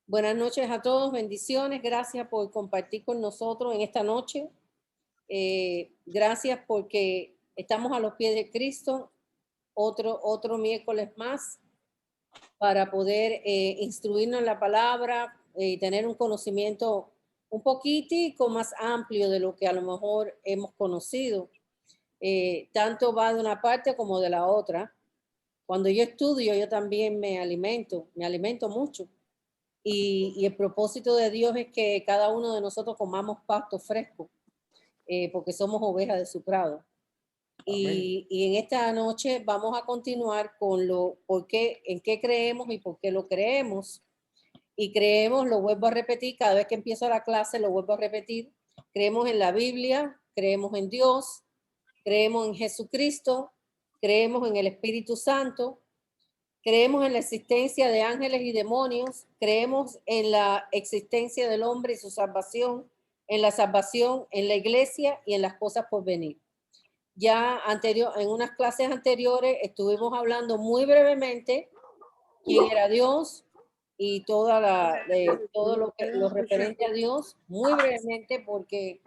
Buenas noches a todos, bendiciones. Gracias por compartir con nosotros en esta noche. Gracias porque estamos a los pies de Cristo, otro miércoles más para poder instruirnos en la palabra y tener un conocimiento un poquitico más amplio de lo que a lo mejor hemos conocido. Tanto va de una parte como de la otra. Cuando yo estudio, yo también me alimento mucho. Y el propósito de Dios es que cada uno de nosotros comamos pasto fresco, porque somos ovejas de su prado. Y en esta noche vamos a continuar con en qué creemos y por qué lo creemos. Y creemos, lo vuelvo a repetir, cada vez que empiezo la clase lo vuelvo a repetir, creemos en la Biblia, creemos en Dios, creemos en Jesucristo, creemos en el Espíritu Santo, creemos en la existencia de ángeles y demonios, creemos en la existencia del hombre y su salvación, en la salvación, en la iglesia y en las cosas por venir. Ya en unas clases anteriores estuvimos hablando muy brevemente quién era Dios y todo lo referente a Dios, muy brevemente, porque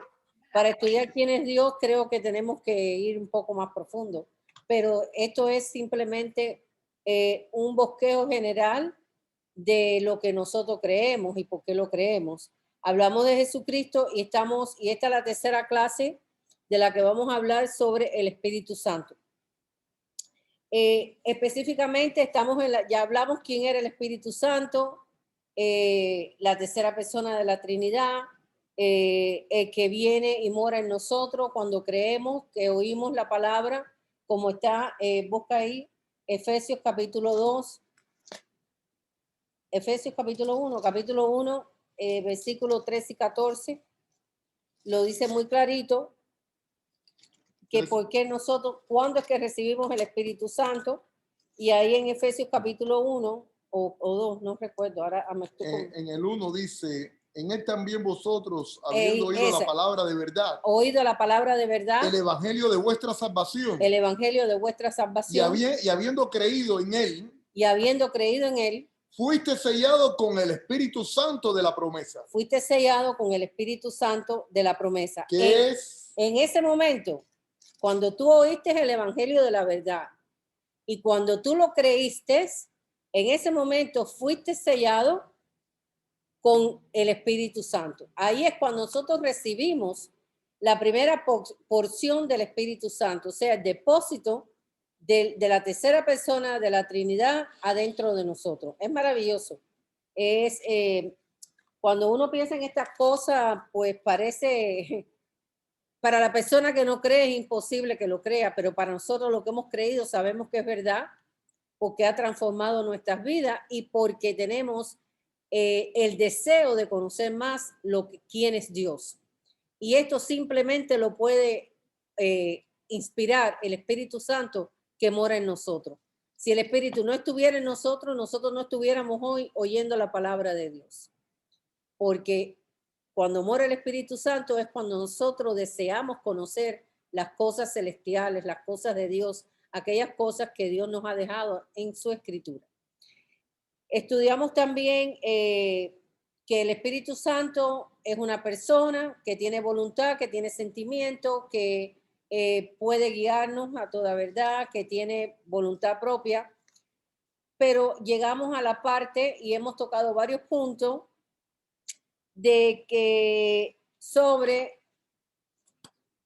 para estudiar quién es Dios creo que tenemos que ir un poco más profundo. Pero esto es simplemente un bosquejo general de lo que nosotros creemos y por qué lo creemos. Hablamos de Jesucristo y esta es la tercera clase de la que vamos a hablar sobre el Espíritu Santo. Específicamente ya hablamos quién era el Espíritu Santo, la tercera persona de la Trinidad, el que viene y mora en nosotros cuando creemos, que oímos la palabra, como está, busca ahí, Efesios capítulo 2, Efesios capítulo 1, versículos 13 y 14, lo dice muy clarito, que por qué nosotros, cuándo es que recibimos el Espíritu Santo, y ahí en Efesios capítulo 1 o 2, no recuerdo, ahora me estoy en el 1 dice, en él también vosotros, habiendo oído la palabra de verdad, oído la palabra de verdad, el evangelio de vuestra salvación, el evangelio de vuestra salvación, y habiendo creído en él, fuiste sellado con el Espíritu Santo de la promesa. Fuiste sellado con el Espíritu Santo de la promesa. En ese momento, cuando tú oíste el evangelio de la verdad y cuando tú lo creíste, en ese momento fuiste sellado con el Espíritu Santo. Ahí es cuando nosotros recibimos la primera porción del Espíritu Santo, o sea, el depósito de la tercera persona de la Trinidad adentro de nosotros. Es maravilloso. Cuando uno piensa en estas cosas, pues parece, para la persona que no cree es imposible que lo crea, pero para nosotros lo que hemos creído sabemos que es verdad, porque ha transformado nuestras vidas y porque tenemos el deseo de conocer más quién es Dios. Y esto simplemente lo puede inspirar el Espíritu Santo que mora en nosotros. Si el Espíritu no estuviera en nosotros, nosotros no estuviéramos hoy oyendo la palabra de Dios. Porque cuando mora el Espíritu Santo es cuando nosotros deseamos conocer las cosas celestiales, las cosas de Dios, aquellas cosas que Dios nos ha dejado en su escritura. Estudiamos también que el Espíritu Santo es una persona que tiene voluntad, que tiene sentimiento, que puede guiarnos a toda verdad, que tiene voluntad propia. Pero llegamos a la parte y hemos tocado varios puntos de que sobre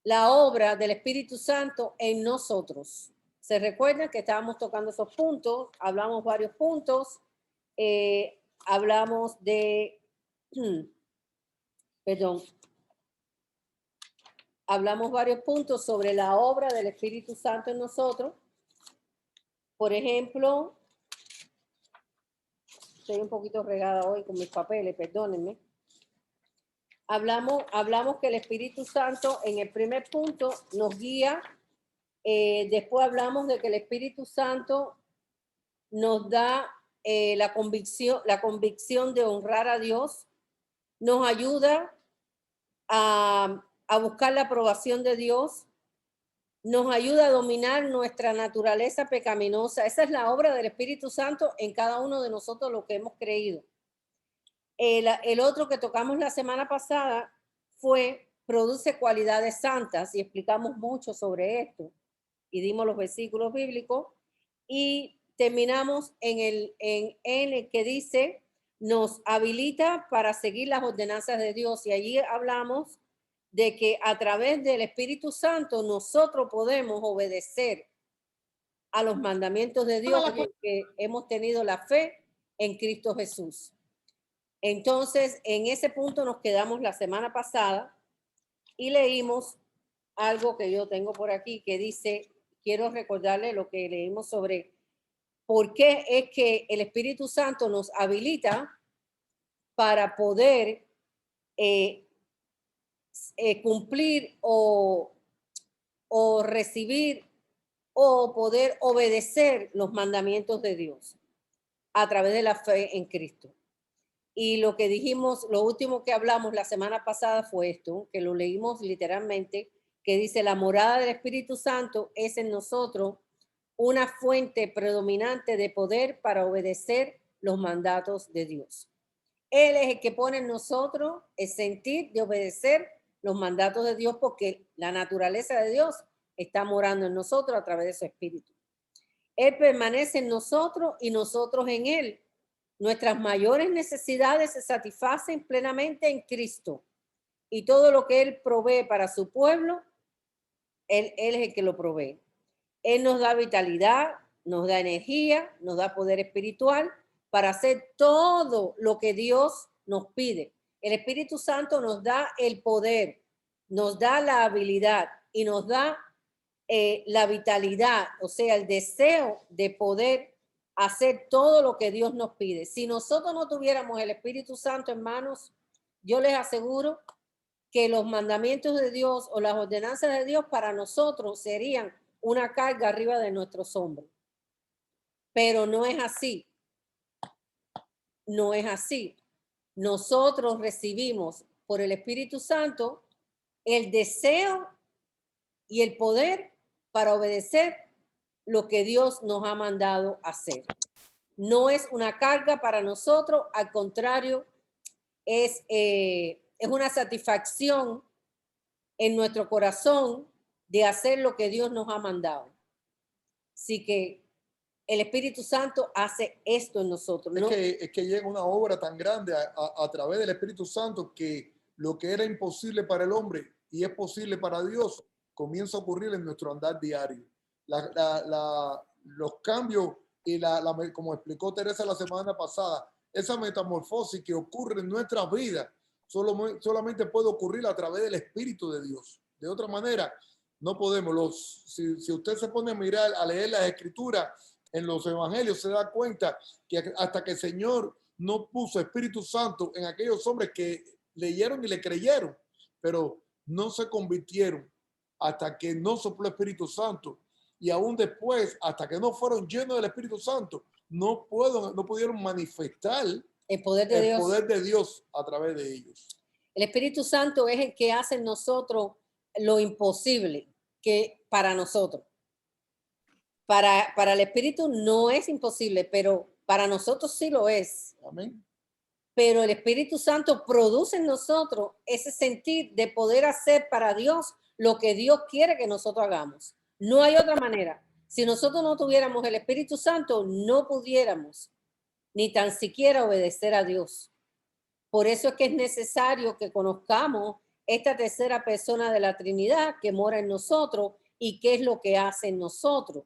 la obra del Espíritu Santo en nosotros. Se recuerdan que estábamos tocando esos puntos, hablamos varios puntos, hablamos de, perdón, hablamos varios puntos sobre la obra del Espíritu Santo en nosotros. Por ejemplo, estoy un poquito regada hoy con mis papeles, perdónenme. Hablamos que el Espíritu Santo en el primer punto nos guía. Después hablamos de que el Espíritu Santo nos da la convicción de honrar a Dios, nos ayuda a buscar la aprobación de Dios, nos ayuda a dominar nuestra naturaleza pecaminosa. Esa es la obra del Espíritu Santo en cada uno de nosotros, lo que hemos creído. El otro que tocamos la semana pasada fue produce cualidades santas y explicamos mucho sobre esto y dimos los versículos bíblicos y terminamos en el que dice nos habilita para seguir las ordenanzas de Dios y allí hablamos de que a través del Espíritu Santo nosotros podemos obedecer a los mandamientos de Dios porque hemos tenido la fe en Cristo Jesús. Entonces, en ese punto nos quedamos la semana pasada y leímos algo que yo tengo por aquí que dice, quiero recordarle lo que leímos sobre por qué es que el Espíritu Santo nos habilita para poder cumplir o recibir o poder obedecer los mandamientos de Dios a través de la fe en Cristo. Y lo que dijimos, lo último que hablamos la semana pasada fue esto, que lo leímos literalmente, que dice, la morada del Espíritu Santo es en nosotros una fuente predominante de poder para obedecer los mandatos de Dios. Él es el que pone en nosotros el sentir de obedecer los mandatos de Dios porque la naturaleza de Dios está morando en nosotros a través de su Espíritu. Él permanece en nosotros y nosotros en Él. Nuestras mayores necesidades se satisfacen plenamente en Cristo y todo lo que Él provee para su pueblo, Él es el que lo provee. Él nos da vitalidad, nos da energía, nos da poder espiritual para hacer todo lo que Dios nos pide. El Espíritu Santo nos da el poder, nos da la habilidad y nos da la vitalidad, o sea, el deseo de poder hacer todo lo que Dios nos pide. Si nosotros no tuviéramos el Espíritu Santo, hermanos, yo les aseguro que los mandamientos de Dios o las ordenanzas de Dios para nosotros serían una carga arriba de nuestros hombros. Pero no es así. No es así. Nosotros recibimos por el Espíritu Santo el deseo y el poder para obedecer lo que Dios nos ha mandado hacer. No es una carga para nosotros, al contrario, es una satisfacción en nuestro corazón de hacer lo que Dios nos ha mandado. Así que el Espíritu Santo hace esto en nosotros. ¿no? Es que llega una obra tan grande a través del Espíritu Santo que lo que era imposible para el hombre y es posible para Dios comienza a ocurrir en nuestro andar diario. Los cambios y como explicó Teresa la semana pasada, esa metamorfosis que ocurre en nuestras vidas solamente puede ocurrir a través del Espíritu de Dios. De otra manera, no podemos. Si usted se pone a mirar, a leer las Escrituras en los evangelios, se da cuenta que hasta que el Señor no puso Espíritu Santo en aquellos hombres que leyeron y le creyeron, pero no se convirtieron hasta que no sopló el Espíritu Santo. Y aún después, hasta que no fueron llenos del Espíritu Santo, no pudieron manifestar el poder de Dios a través de ellos. El Espíritu Santo es el que hace en nosotros lo imposible que para nosotros. Para el Espíritu no es imposible, pero para nosotros sí lo es. Amén. Pero el Espíritu Santo produce en nosotros ese sentir de poder hacer para Dios lo que Dios quiere que nosotros hagamos. No hay otra manera. Si nosotros no tuviéramos el Espíritu Santo, no pudiéramos ni tan siquiera obedecer a Dios. Por eso es que es necesario que conozcamos esta tercera persona de la Trinidad que mora en nosotros y qué es lo que hace en nosotros.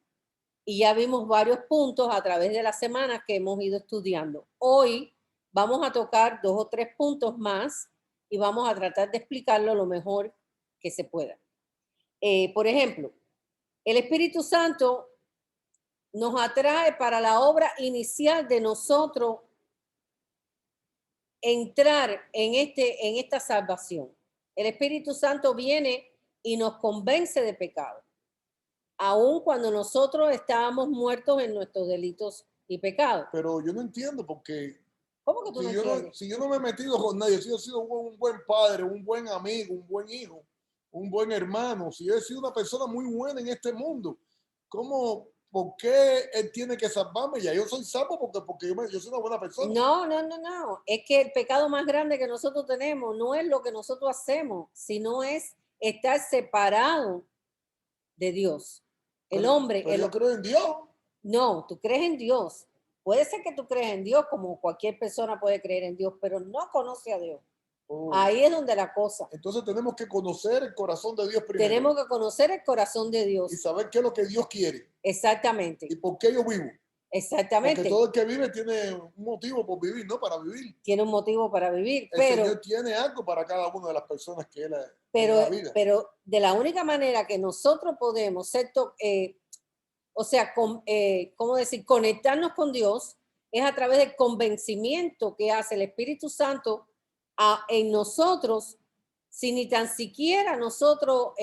Y ya vimos varios puntos a través de las semanas que hemos ido estudiando. Hoy vamos a tocar 2 o 3 puntos más y vamos a tratar de explicarlo lo mejor que se pueda. Por ejemplo, el Espíritu Santo nos atrae para la obra inicial de nosotros entrar en esta salvación. El Espíritu Santo viene y nos convence de pecado, aun cuando nosotros estábamos muertos en nuestros delitos y pecados. Pero yo no entiendo porque ¿cómo que tú no entiendes? Si yo no me he metido con nadie, si yo he sido un buen padre, un buen amigo, un buen hijo, un buen hermano, si yo he sido una persona muy buena en este mundo, ¿cómo ¿por qué él tiene que salvarme? Ya yo soy salvo porque yo soy una buena persona. No. Es que el pecado más grande que nosotros tenemos no es lo que nosotros hacemos, sino es estar separado de Dios. El hombre, Pero yo creo en Dios. no, tú crees en Dios. Puede ser que tú creas en Dios, como cualquier persona puede creer en Dios, pero no conoce a Dios. Oh. Ahí es donde la cosa. Entonces tenemos que conocer el corazón de Dios primero. Tenemos que conocer el corazón de Dios. Y saber qué es lo que Dios quiere. Exactamente. Y por qué yo vivo. Exactamente. Porque todo el que vive tiene un motivo por vivir, ¿no? Para vivir. Tiene un motivo para vivir. El Señor tiene algo para cada una de las personas que Él en la vida. Pero de la única manera que nosotros podemos ser, ¿cómo decir? Conectarnos con Dios es a través del convencimiento que hace el Espíritu Santo en nosotros, si ni tan siquiera nosotros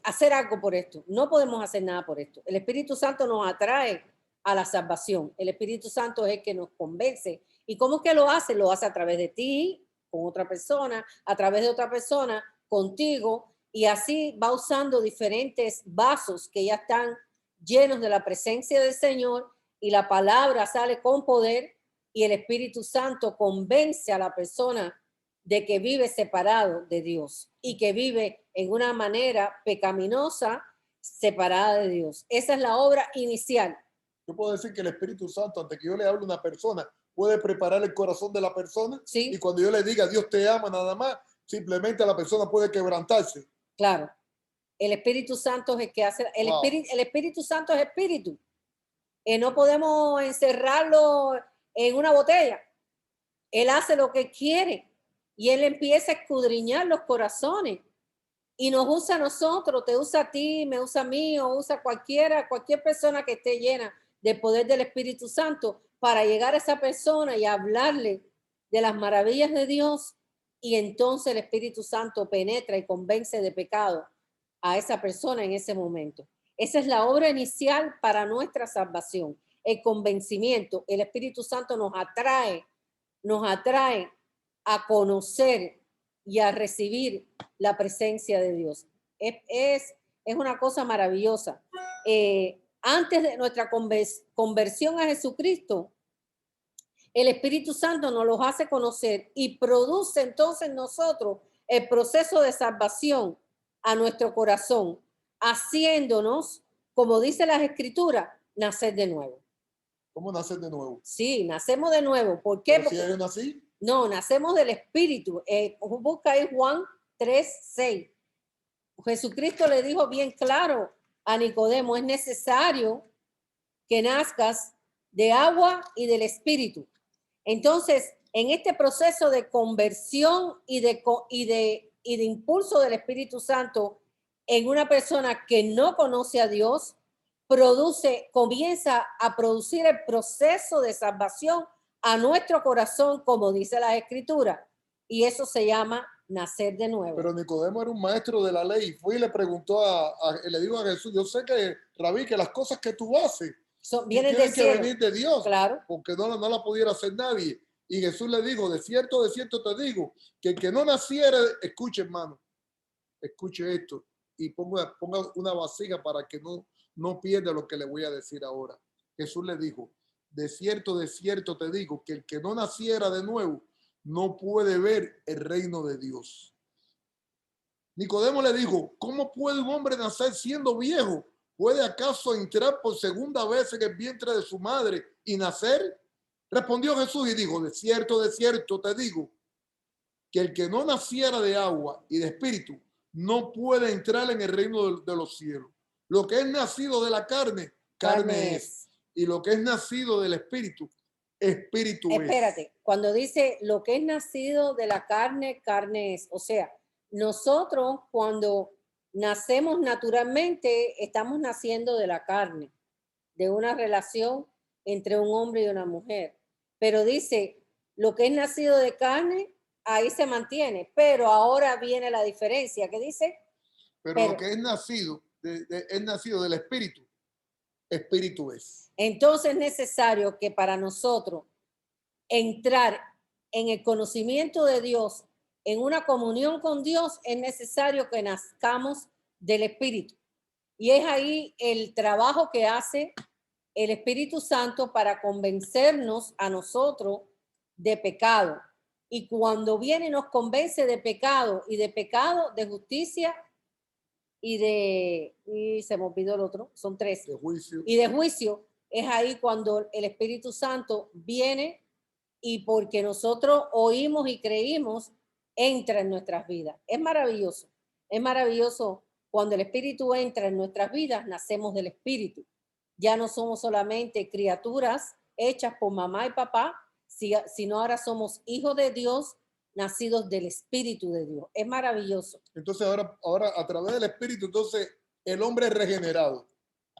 hacer algo por esto. No podemos hacer nada por esto. El Espíritu Santo nos atrae a la salvación. El Espíritu Santo es el que nos convence. ¿Y cómo es que lo hace? Lo hace a través de ti, con otra persona, a través de otra persona, contigo, y así va usando diferentes vasos que ya están llenos de la presencia del Señor, y la palabra sale con poder, y el Espíritu Santo convence a la persona de que vive separado de Dios y que vive en una manera pecaminosa, separada de Dios. Esa es la obra inicial. Yo puedo decir que el Espíritu Santo, antes que yo le hable a una persona, puede preparar el corazón de la persona. Sí. Y cuando yo le diga Dios te ama nada más, simplemente la persona puede quebrantarse. Claro. El Espíritu Santo es el que hace. El Espíritu Santo es espíritu. No podemos encerrarlo en una botella. Él hace lo que quiere y Él empieza a escudriñar los corazones y nos usa a nosotros, te usa a ti, me usa a mí, o usa a cualquier persona que esté llena del poder del Espíritu Santo para llegar a esa persona y hablarle de las maravillas de Dios, y entonces el Espíritu Santo penetra y convence de pecado a esa persona en ese momento. Esa es la obra inicial para nuestra salvación, el convencimiento. El Espíritu Santo nos atrae a conocer y a recibir la presencia de Dios. Es una cosa maravillosa. Antes de nuestra conversión a Jesucristo, el Espíritu Santo nos los hace conocer y produce entonces nosotros el proceso de salvación a nuestro corazón, haciéndonos, como dice las Escrituras, nacer de nuevo. ¿Cómo nacer de nuevo? Sí, nacemos de nuevo. ¿Por qué? Porque si yo nací. No, nacemos del Espíritu. Busca ahí Juan 3:6. Jesucristo le dijo bien claro a Nicodemo, es necesario que nazcas de agua y del Espíritu. Entonces, en este proceso de conversión y de impulso del Espíritu Santo en una persona que no conoce a Dios, comienza a producir el proceso de salvación a nuestro corazón, como dice la Escritura, y eso se llama nacer de nuevo. Pero Nicodemo era un maestro de la ley, fue y le preguntó le dijo a Jesús, yo sé que, Rabí, que las cosas que tú haces vienen tienen que cielo. venir de Dios, claro, porque no la pudiera hacer nadie. Y Jesús le dijo, de cierto te digo, que el que no naciera, escuche hermano, escuche esto, y ponga una vasija para que no pierda lo que le voy a decir ahora. Jesús le dijo, de cierto te digo, que el que no naciera de nuevo no puede ver el reino de Dios. Nicodemo le dijo, ¿cómo puede un hombre nacer siendo viejo? ¿Puede acaso entrar por segunda vez en el vientre de su madre y nacer? Respondió Jesús y dijo, de cierto te digo, que el que no naciera de agua y de espíritu no puede entrar en el reino de los cielos. Lo que es nacido de la carne, carne es. Y lo que es nacido del espíritu, espíritu es. Espérate, cuando dice lo que es nacido de la carne, carne es. O sea, nosotros cuando nacemos naturalmente, estamos naciendo de la carne, de una relación entre un hombre y una mujer. Pero dice, lo que es nacido de carne, ahí se mantiene. Pero ahora viene la diferencia. ¿Qué dice? Pero lo que es nacido, es nacido del espíritu, espíritu es. Entonces es necesario que para nosotros entrar en el conocimiento de Dios, en una comunión con Dios, es necesario que nazcamos del Espíritu. Y es ahí el trabajo que hace el Espíritu Santo para convencernos a nosotros de pecado. Y cuando viene y nos convence de pecado, de justicia y se me olvidó el otro, son tres. De juicio. Y de juicio, es ahí cuando el Espíritu Santo viene y porque nosotros oímos y creímos, entra en nuestras vidas. Es maravilloso. Es maravilloso cuando el Espíritu entra en nuestras vidas, nacemos del Espíritu. Ya no somos solamente criaturas hechas por mamá y papá, sino ahora somos hijos de Dios, nacidos del Espíritu de Dios. Es maravilloso. Entonces ahora a través del Espíritu, entonces el hombre es regenerado.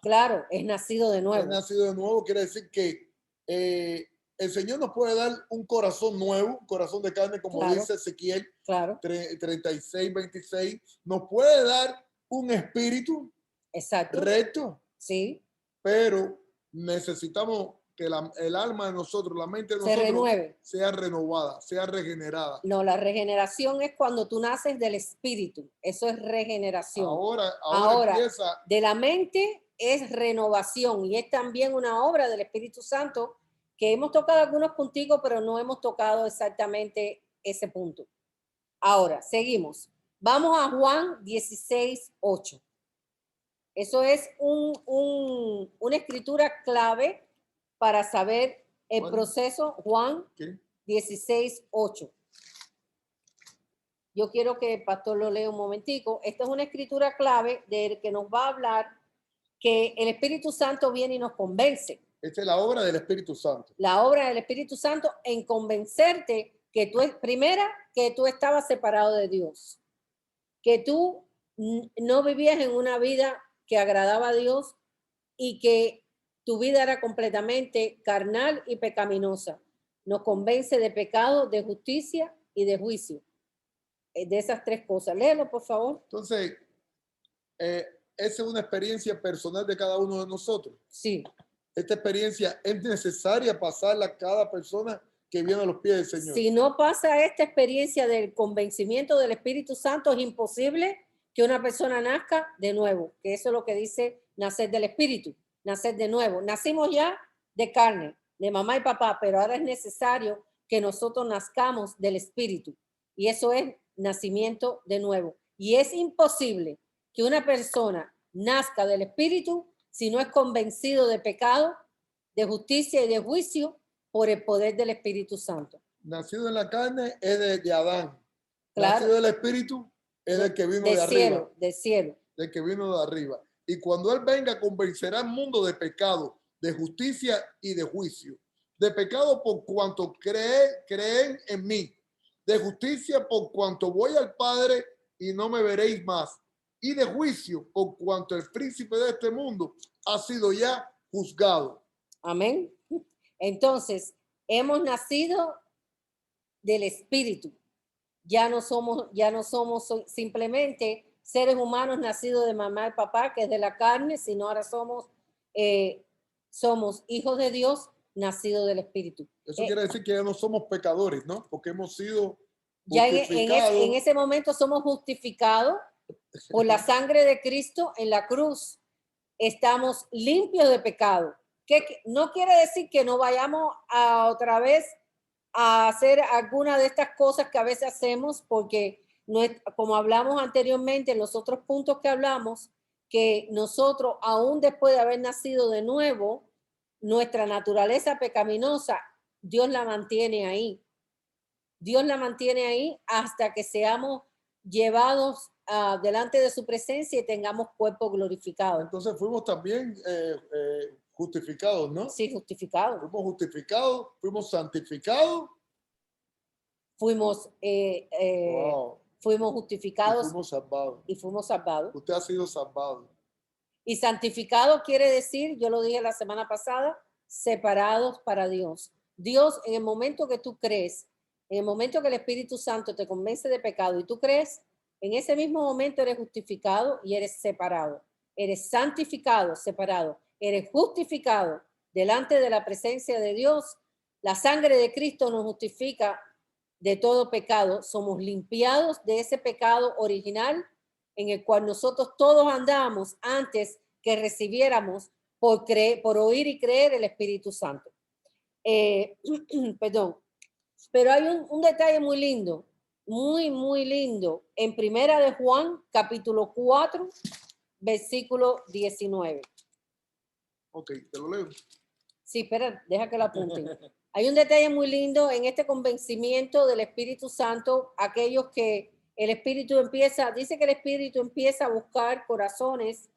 Claro, es nacido de nuevo. Es nacido de nuevo, quiere decir que el Señor nos puede dar un corazón nuevo, un corazón de carne, como Claro. dice Ezequiel Claro. 36, 26. Nos puede dar un espíritu Exacto. recto, Sí. pero necesitamos que el alma de nosotros, la mente de Se nosotros, renueve. sea renovada, sea regenerada. No, la regeneración es cuando tú naces del espíritu. Eso es regeneración. Ahora empieza. De la mente es renovación y es también una obra del Espíritu Santo que hemos tocado algunos punticos, pero no hemos tocado exactamente ese punto. Ahora, seguimos. Vamos a Juan 16:8. Eso es una escritura clave para saber el ¿Cuál? proceso. Juan ¿Qué? 16:8. Yo quiero que el pastor lo lea un momentico. Esta es una escritura clave de que nos va a hablar que el Espíritu Santo viene y nos convence. Esta es la obra del Espíritu Santo. La obra del Espíritu Santo en convencerte que tú, primera, que tú estabas separado de Dios, que tú no vivías en una vida que agradaba a Dios y que tu vida era completamente carnal y pecaminosa. Nos convence de pecado, de justicia y de juicio. De esas tres cosas. Léelo, por favor. Entonces, esa es una experiencia personal de cada uno de nosotros. Sí. Esta experiencia es necesaria pasarla a cada persona que viene a los pies del Señor. Si no pasa esta experiencia del convencimiento del Espíritu Santo, es imposible que una persona nazca de nuevo, que eso es lo que dice nacer del Espíritu, nacer de nuevo. Nacimos ya de carne, de mamá y papá, pero ahora es necesario que nosotros nazcamos del Espíritu. Y eso es nacimiento de nuevo. Y es imposible que una persona nazca del Espíritu si no es convencido de pecado, de justicia y de juicio por el poder del Espíritu Santo. Nacido en la carne es de Adán. Claro. Nacido del Espíritu es del que vino de arriba. Del cielo. Del que vino de arriba. Y cuando Él venga, convencerá al mundo de pecado, de justicia y de juicio. De pecado por cuanto creen en mí. De justicia por cuanto voy al Padre y no me veréis más. Y de juicio por cuanto el príncipe de este mundo ha sido ya juzgado. Amén. Entonces, hemos nacido del Espíritu. Ya no somos simplemente seres humanos nacidos de mamá y papá, que es de la carne, sino ahora somos hijos de Dios nacidos del Espíritu. Eso quiere decir que ya no somos pecadores, ¿no? Porque hemos sido ya en ese momento somos justificados por la sangre de Cristo en la cruz. Estamos limpios de pecado. Que no quiere decir que no vayamos a otra vez a hacer alguna de estas cosas que a veces hacemos, porque no es, como hablamos anteriormente en los otros puntos que hablamos, que nosotros, aún después de haber nacido de nuevo, nuestra naturaleza pecaminosa, Dios la mantiene ahí. Dios la mantiene ahí hasta que seamos llevados delante de su presencia y tengamos cuerpo glorificado. Entonces fuimos también justificados, ¿no? Sí, justificados. Fuimos justificados, fuimos santificados. Fuimos, Wow. fuimos justificados. Y fuimos salvados. Y fuimos salvados. Usted ha sido salvado. Y santificado quiere decir, yo lo dije la semana pasada, separados para Dios. Dios, en el momento que tú crees, en el momento que el Espíritu Santo te convence de pecado y tú crees, en ese mismo momento eres justificado y eres separado. Eres santificado, separado. Eres justificado delante de la presencia de Dios. La sangre de Cristo nos justifica de todo pecado. Somos limpiados de ese pecado original en el cual nosotros todos andamos antes que recibiéramos por oír y creer el Espíritu Santo. Perdón. Pero hay un detalle muy lindo, muy lindo, en Primera de Juan, capítulo 4, versículo 19. Ok, te lo leo. Sí, espera, deja que lo apunten. Hay un detalle muy lindo en este convencimiento del Espíritu Santo, aquellos que el Espíritu dice que el Espíritu empieza a buscar corazones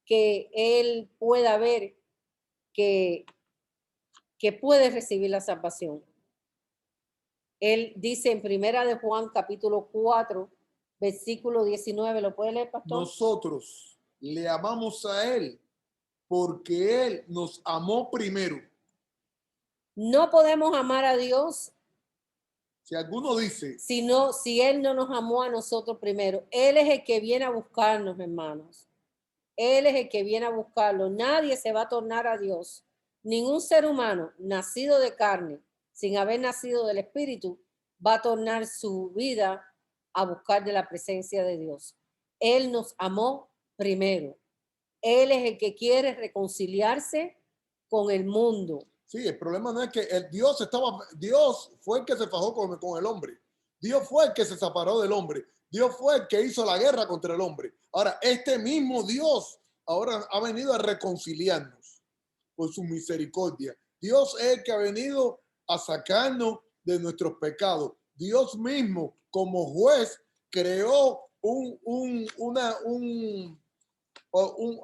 que él pueda ver que puede recibir la salvación. Él dice en Primera de Juan, capítulo 4, versículo 19, ¿lo puede leer, pastor? Nosotros le amamos a él porque él nos amó primero. No podemos amar a Dios Si alguno dice, si él no nos amó a nosotros primero. Él es el que viene a buscarnos, hermanos. Él es el que viene a buscarlo. Nadie se va a tornar a Dios. Ningún ser humano nacido de carne, sin haber nacido del Espíritu, va a tornar su vida a buscar de la presencia de Dios. Él nos amó primero. Él es el que quiere reconciliarse con el mundo. sí, el problema no es que Dios fue el que se fajó con el hombre. Dios fue el que se separó del hombre. Dios fue el que hizo la guerra contra el hombre. Ahora, este mismo Dios ahora ha venido a reconciliarnos por su misericordia. Dios es el que ha venido a sacarnos de nuestros pecados. Dios mismo, como juez, creó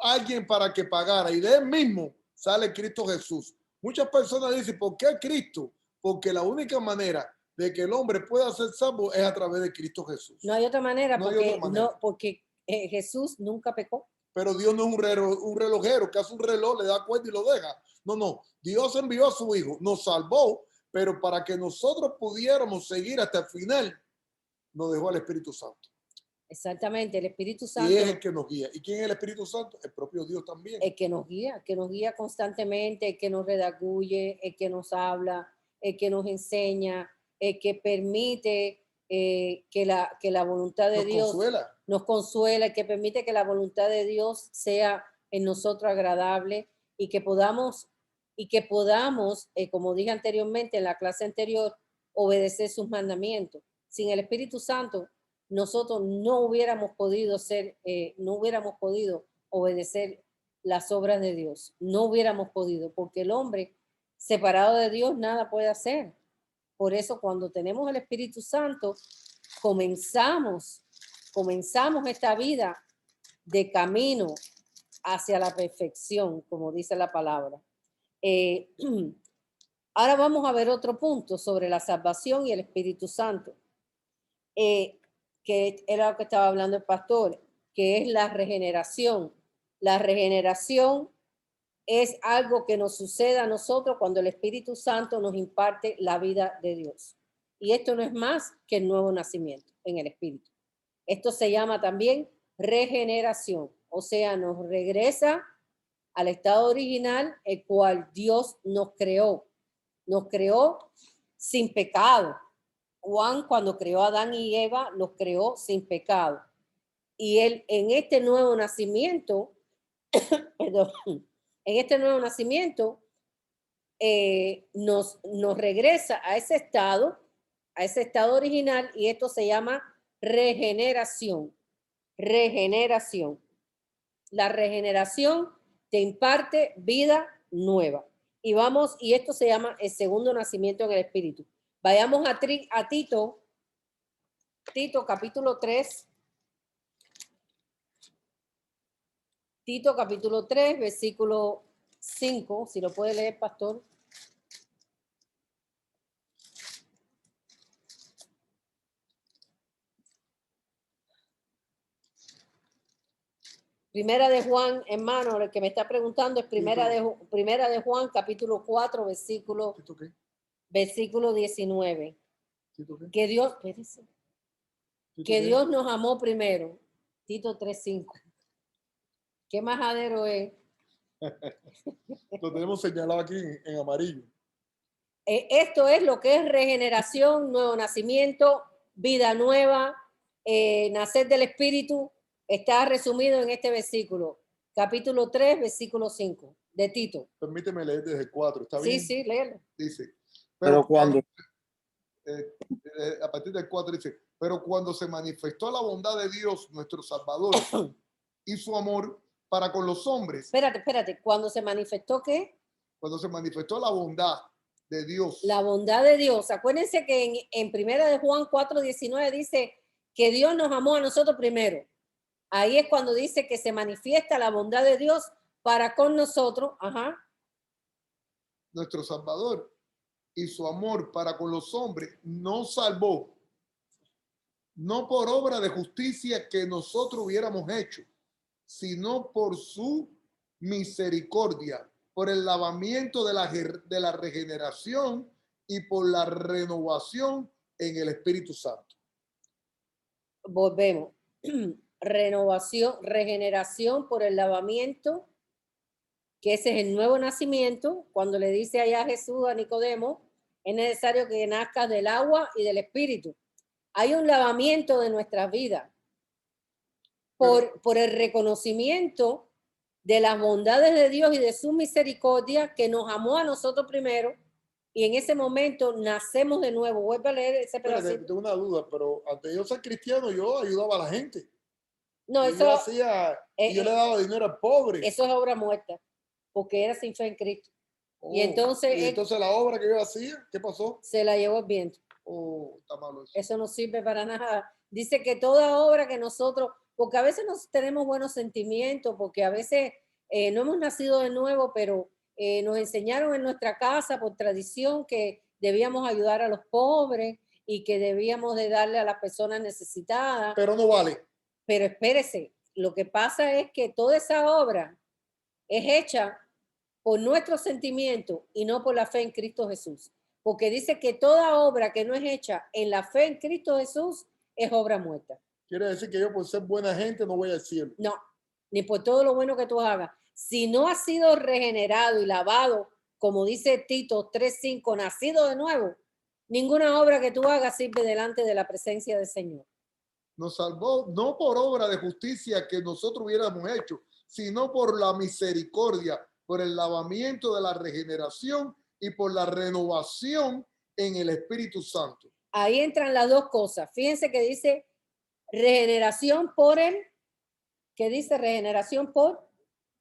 alguien para que pagara, y de él mismo sale Cristo Jesús. Muchas personas dicen, ¿por qué Cristo? Porque la única manera de que el hombre pueda ser salvo es a través de Cristo Jesús. No hay otra manera, No hay porque, otra manera. porque Jesús nunca pecó. Pero Dios no es un relojero que hace un reloj, le da cuenta y lo deja. No. Dios envió a su Hijo, nos salvó, pero para que nosotros pudiéramos seguir hasta el final, nos dejó al Espíritu Santo. Exactamente, el Espíritu Santo. Y es el que nos guía. ¿Y quién es el Espíritu Santo? El propio Dios también. El que nos guía constantemente, el que nos redarguye, el que nos habla, el que nos enseña, el que permite que la voluntad de Dios nos consuela, el que permite que la voluntad de Dios sea en nosotros agradable y que podamos, como dije anteriormente en la clase anterior, obedecer sus mandamientos. Sin el Espíritu Santo, nosotros no hubiéramos podido obedecer las obras de Dios. No hubiéramos podido, porque el hombre separado de Dios nada puede hacer. Por eso cuando tenemos el Espíritu Santo, comenzamos esta vida de camino hacia la perfección, como dice la palabra. Ahora vamos a ver otro punto sobre la salvación y el Espíritu Santo, que era lo que estaba hablando el pastor, que es la regeneración. La regeneración es algo que nos sucede a nosotros cuando el Espíritu Santo nos imparte la vida de Dios. Y esto no es más que el nuevo nacimiento en el Espíritu. Esto se llama también regeneración, o sea, nos regresa al estado original, el cual Dios nos creó sin pecado. Juan, cuando creó a Adán y Eva, los creó sin pecado. Y él, en este nuevo nacimiento, perdón, en este nuevo nacimiento, nos regresa a ese estado original, y esto se llama regeneración. Regeneración. La regeneración te imparte vida nueva. Y esto se llama el segundo nacimiento en el Espíritu. Vayamos a Tito capítulo 3. Tito capítulo 3, versículo 5, si lo puede leer, pastor. Primera de Juan, hermano, el que me está preguntando es Primera de Juan, capítulo 4, versículo 19. Que Dios nos amó primero. Tito 3:5. ¿Qué majadero es? Lo tenemos señalado aquí en amarillo. Esto es lo que es regeneración, nuevo nacimiento, vida nueva, nacer del Espíritu. está resumido en este versículo, capítulo 3, versículo 5 de Tito. Permíteme leer desde el 4, ¿está Sí, bien? sí, léelo. Dice, Pero cuando a partir del 4 dice, pero cuando se manifestó la bondad de Dios, nuestro Salvador, y su amor para con los hombres, Espérate, cuando se manifestó, ¿qué? cuando se manifestó la bondad de Dios, La bondad de Dios. Acuérdense que en primera de Juan 4:19 dice que Dios nos amó a nosotros primero. Ahí es cuando dice que se manifiesta la bondad de Dios para con nosotros. Ajá. nuestro Salvador, y su amor para con los hombres, nos salvó, no por obra de justicia que nosotros hubiéramos hecho, sino por su misericordia, por el lavamiento de la regeneración y por la renovación en el Espíritu Santo. Volvemos. Renovación, regeneración por el lavamiento, que ese es el nuevo nacimiento. Cuando le dice allá a Jesús a Nicodemo, es necesario que nazcas del agua y del Espíritu. Hay un lavamiento de nuestras vidas por el reconocimiento de las bondades de Dios y de su misericordia, que nos amó a nosotros primero, y en ese momento nacemos de nuevo. Vuelve a leer ese pedacito. Tengo una duda, pero antes de yo ser cristiano, yo ayudaba a la gente. No, Y eso, yo hacía, y yo le daba dinero al pobre. eso es obra muerta, porque era sin fe en Cristo. Y entonces la obra que yo hacía, ¿qué pasó? Se la llevó el viento. Oh, está malo eso. Eso no sirve para nada. Dice que toda obra que nosotros, porque a veces nos tenemos buenos sentimientos, porque a veces no hemos nacido de nuevo, pero nos enseñaron en nuestra casa por tradición que debíamos ayudar a los pobres y que debíamos de darle a las personas necesitadas. Pero no vale. Pero espérese, lo que pasa es que toda esa obra es hecha por nuestro sentimiento y no por la fe en Cristo Jesús. Porque dice que toda obra que no es hecha en la fe en Cristo Jesús es obra muerta. Quiere decir que yo por ser buena gente no voy al cielo. No, ni por todo lo bueno que tú hagas. Si no has sido regenerado y lavado, como dice Tito 3:5, nacido de nuevo, ninguna obra que tú hagas sirve delante de la presencia del Señor. Nos salvó no por obra de justicia que nosotros hubiéramos hecho, sino por la misericordia, por el lavamiento de la regeneración y por la renovación en el Espíritu Santo. Ahí entran las dos cosas. Fíjense que dice regeneración por el, ¿qué dice regeneración por?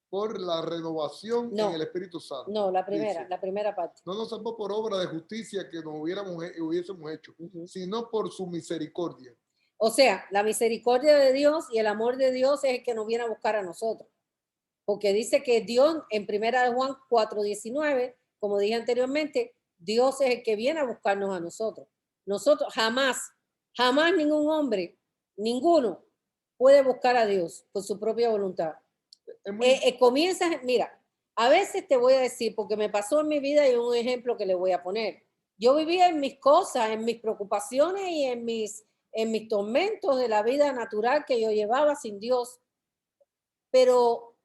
Por la renovación en el Espíritu Santo. No, la dice, primera parte. No nos salvó por obra de justicia que nos hubiésemos hecho, sino por su misericordia. O sea, la misericordia de Dios y el amor de Dios es el que nos viene a buscar a nosotros. Porque dice que Dios, en primera de Juan 4:19, como dije anteriormente, Dios es el que viene a buscarnos a nosotros. Nosotros jamás ningún hombre, ninguno puede buscar a Dios por su propia voluntad. Mira, a veces te voy a decir, porque me pasó en mi vida y un ejemplo que le voy a poner. Yo vivía en mis cosas, en mis preocupaciones y en mis tormentos de la vida natural que yo llevaba sin Dios. Pero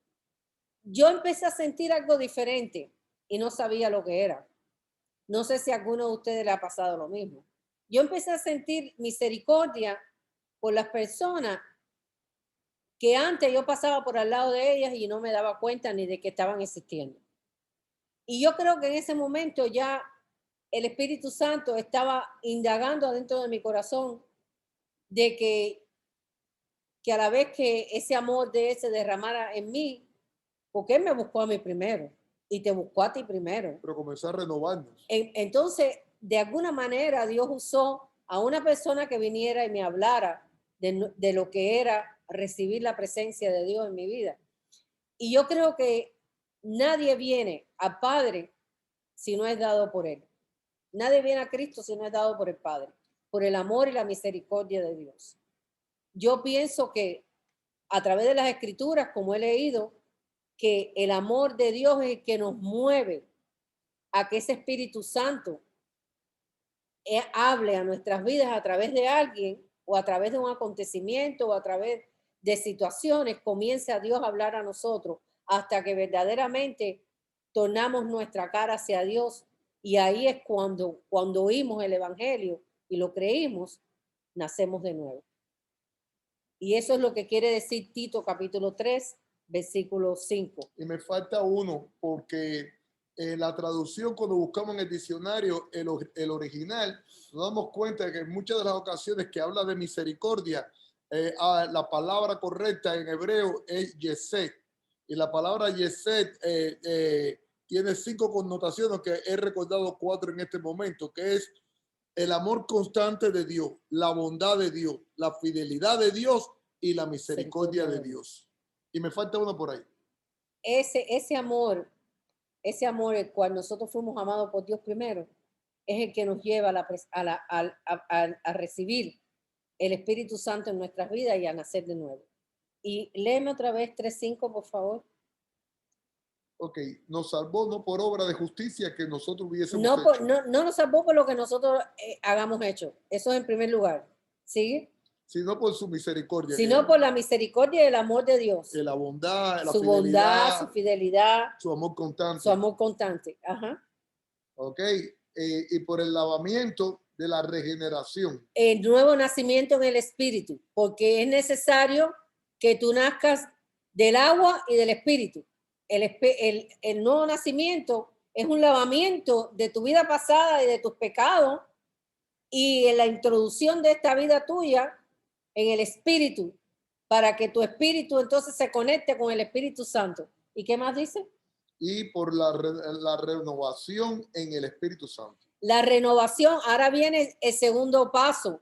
yo empecé a sentir algo diferente y no sabía lo que era. No sé si a alguno de ustedes le ha pasado lo mismo. Yo empecé a sentir misericordia por las personas que antes yo pasaba por al lado de ellas y no me daba cuenta ni de que estaban existiendo. Y yo creo que en ese momento ya el Espíritu Santo estaba indagando adentro de mi corazón de que a la vez que ese amor de él se derramara en mí, porque él me buscó a mí primero y te buscó a ti primero. Pero comenzó a renovarnos. Entonces, de alguna manera, Dios usó a una persona que viniera y me hablara de lo que era recibir la presencia de Dios en mi vida. Y yo creo que nadie viene al Padre si no es dado por Él. Nadie viene a Cristo si no es dado por el Padre, por el amor y la misericordia de Dios. Yo pienso que a través de las Escrituras, como he leído, que el amor de Dios es el que nos mueve a que ese Espíritu Santo hable a nuestras vidas a través de alguien o a través de un acontecimiento o a través de situaciones, comience a Dios a hablar a nosotros hasta que verdaderamente tornamos nuestra cara hacia Dios, y ahí es cuando oímos el Evangelio y lo creímos, nacemos de nuevo. Y eso es lo que quiere decir Tito capítulo 3, versículo 5. Y me falta uno, porque en la traducción, cuando buscamos en el diccionario el original, nos damos cuenta de que en muchas de las ocasiones que habla de misericordia, la palabra correcta en hebreo es Yesed. Y la palabra Yesed tiene 5 connotaciones, que he recordado 4 en este momento, que es el amor constante de Dios, la bondad de Dios, la fidelidad de Dios y la misericordia de Dios. Y me falta uno por ahí. Ese amor el cual nosotros fuimos amados por Dios primero, es el que nos lleva a recibir el Espíritu Santo en nuestras vidas y a nacer de nuevo. Y léeme otra vez 3:5, por favor. Ok, nos salvó no por obra de justicia que nosotros hubiésemos hecho. No nos salvó por lo que nosotros hagamos hecho. Eso es en primer lugar. ¿Sí? Sino por su misericordia. Sino por la misericordia y el amor de Dios. La bondad, la su fidelidad, bondad, su fidelidad, su amor constante. Su amor constante. Ajá. Ok, y por el lavamiento de la regeneración. El nuevo nacimiento en el Espíritu, porque es necesario que tú nazcas del agua y del Espíritu. El nuevo nacimiento es un lavamiento de tu vida pasada y de tus pecados y en la introducción de esta vida tuya en el Espíritu, para que tu espíritu entonces se conecte con el Espíritu Santo. ¿Y qué más dice? Y por la renovación en el Espíritu Santo. La renovación, ahora viene el segundo paso,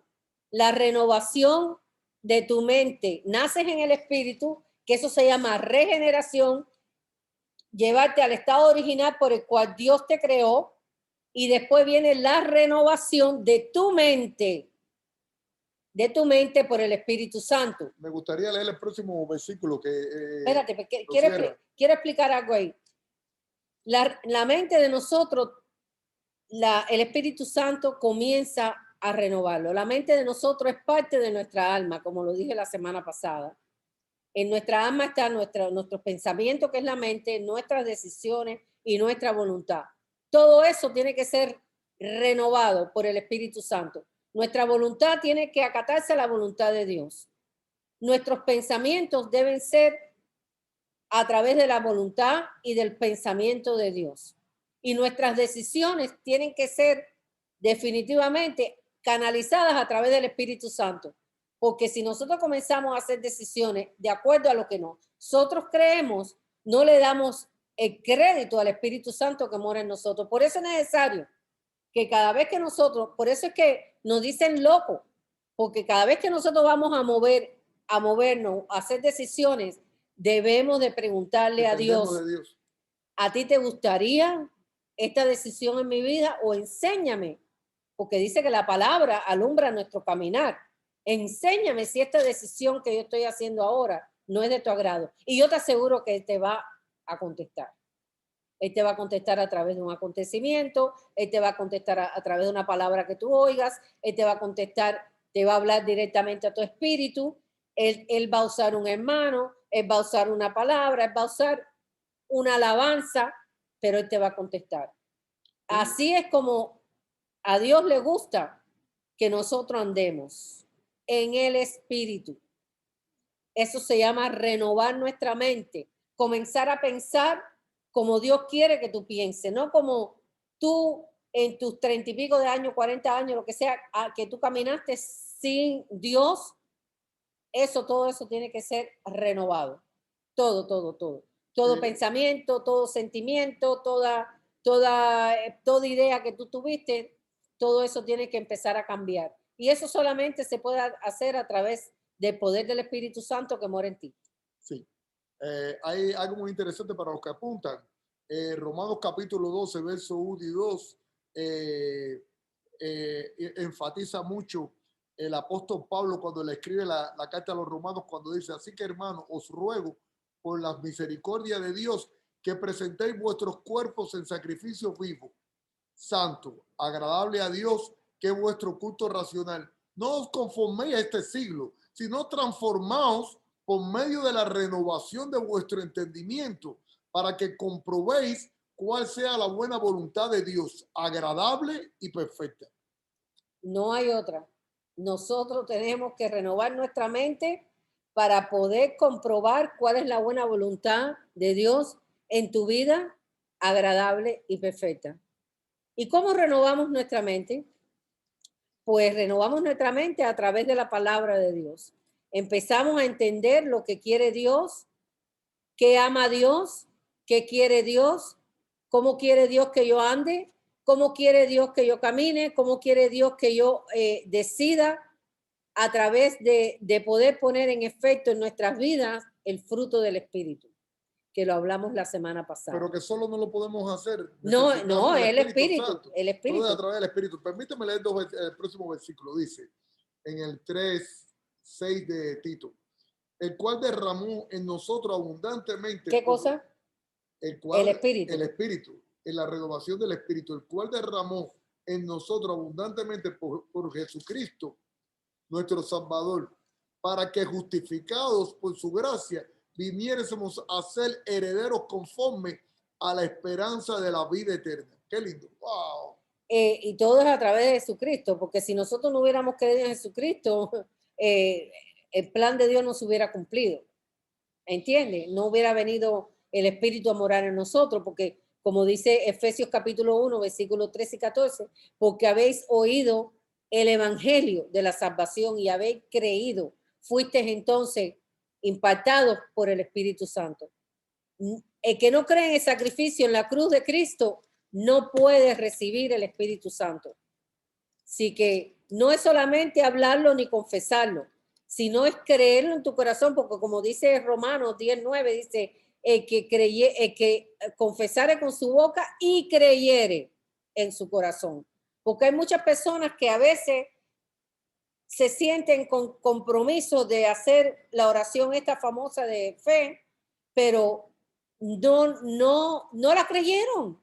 la renovación de tu mente. Naces en el Espíritu, que eso se llama regeneración, llevarte al estado original por el cual Dios te creó, y después viene la renovación de tu mente por el Espíritu Santo. Me gustaría leer el próximo versículo que... Espérate, quiero explicar algo ahí. La mente de nosotros, el Espíritu Santo comienza a renovarlo. La mente de nosotros es parte de nuestra alma, como lo dije la semana pasada. En nuestra alma está nuestro pensamiento, que es la mente, nuestras decisiones y nuestra voluntad. Todo eso tiene que ser renovado por el Espíritu Santo. Nuestra voluntad tiene que acatarse a la voluntad de Dios. Nuestros pensamientos deben ser a través de la voluntad y del pensamiento de Dios. Y nuestras decisiones tienen que ser definitivamente canalizadas a través del Espíritu Santo. Porque si nosotros comenzamos a hacer decisiones de acuerdo a lo que nosotros creemos, no le damos el crédito al Espíritu Santo que mora en nosotros. Por eso es necesario que cada vez que nosotros, por eso es que nos dicen locos, porque cada vez que nosotros vamos a movernos, a hacer decisiones, debemos de preguntarle a Dios, ¿a ti te gustaría esta decisión en mi vida? O enséñame, porque dice que la palabra alumbra nuestro caminar. Enséñame si esta decisión que yo estoy haciendo ahora no es de tu agrado. Y yo te aseguro que Él te va a contestar. Él te va a contestar a través de un acontecimiento, Él te va a contestar a través de una palabra que tú oigas, Él te va a contestar, te va a hablar directamente a tu espíritu, Él va a usar un hermano, Él va a usar una palabra, Él va a usar una alabanza, pero Él te va a contestar. Así es como a Dios le gusta que nosotros andemos en el espíritu. Eso se llama renovar nuestra mente, comenzar a pensar como Dios quiere que tú pienses, no como tú en tus 30 y pico de años, 40 años, lo que sea, que tú caminaste sin Dios. Todo eso tiene que ser renovado. Todo sí. Pensamiento, todo sentimiento, toda idea que tú tuviste, todo eso tiene que empezar a cambiar. Y eso solamente se puede hacer a través del poder del Espíritu Santo que mora en ti. Sí. Hay algo muy interesante para los que apuntan. Romanos capítulo 12, verso 1 y 2, enfatiza mucho el apóstol Pablo cuando le escribe la carta a los romanos, cuando dice: así que, hermanos, os ruego por la misericordia de Dios que presentéis vuestros cuerpos en sacrificio vivo, santo, agradable a Dios, que es vuestro culto racional. No os conforméis a este siglo, sino transformaos por medio de la renovación de vuestro entendimiento, para que comprobéis cuál sea la buena voluntad de Dios, agradable y perfecta. No hay otra. Nosotros tenemos que renovar nuestra mente para poder comprobar cuál es la buena voluntad de Dios en tu vida, agradable y perfecta. ¿Y cómo renovamos nuestra mente? Pues renovamos nuestra mente a través de la palabra de Dios. Empezamos a entender lo que quiere Dios, qué ama Dios, qué quiere Dios, cómo quiere Dios que yo ande, cómo quiere Dios que yo camine, cómo quiere Dios que yo decida a través de poder poner en efecto en nuestras vidas el fruto del Espíritu, que lo hablamos la semana pasada. Pero que solo no lo podemos hacer. No, Necesitamos no, el Espíritu, Santo. el Espíritu. Todo es a través del Espíritu. Permíteme leer el próximo versículo. Dice, en el 3:6 de Tito, el cual derramó en nosotros abundantemente. ¿Qué cosa? El Espíritu. El Espíritu, en la renovación del Espíritu, el cual derramó en nosotros abundantemente por Jesucristo, nuestro Salvador, para que justificados por su gracia viniésemos a ser herederos conforme a la esperanza de la vida eterna. Qué lindo. Wow. Y todo es a través de Jesucristo, porque si nosotros no hubiéramos creído en Jesucristo, el plan de Dios no se hubiera cumplido. ¿Entiendes? No hubiera venido el Espíritu a morar en nosotros, porque como dice Efesios capítulo 1, versículos 13 y 14, porque habéis oído el evangelio de la salvación y habéis creído, fuisteis entonces impactados por el Espíritu Santo. El que no cree en el sacrificio en la cruz de Cristo no puede recibir el Espíritu Santo. Así que no es solamente hablarlo ni confesarlo, sino es creerlo en tu corazón, porque como dice Romanos 10:9, dice, el que confesare con su boca y creyere en su corazón. Porque hay muchas personas que a veces se sienten con compromiso de hacer la oración esta famosa de fe, pero no la creyeron.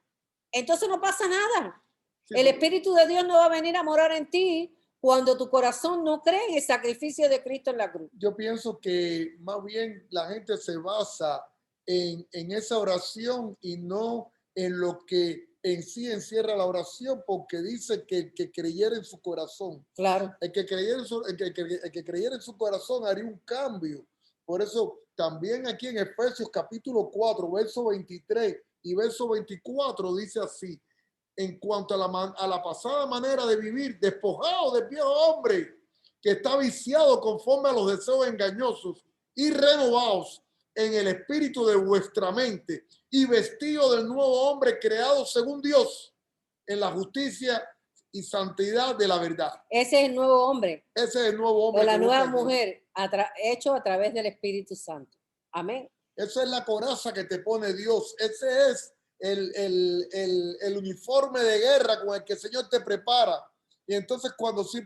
Entonces no pasa nada. Sí, el Espíritu de Dios no va a venir a morar en ti cuando tu corazón no cree en el sacrificio de Cristo en la cruz. Yo pienso que más bien la gente se basa en esa oración y no en lo que en sí encierra la oración, porque dice que el que creyera en su corazón, claro, el que creyera en su corazón haría un cambio. Por eso también aquí en Efesios capítulo 4, verso 23 y verso 24 dice así, en cuanto a la pasada manera de vivir, despojado del viejo hombre que está viciado conforme a los deseos engañosos y renovados en el espíritu de vuestra mente y vestido del nuevo hombre creado según Dios en la justicia y santidad de la verdad. Ese es el nuevo hombre. Ese es el nuevo hombre. O la nueva mujer hecho a través del Espíritu Santo. Amén. Esa es la coraza que te pone Dios. Ese es el uniforme de guerra con el que el Señor te prepara. Y entonces cuando sí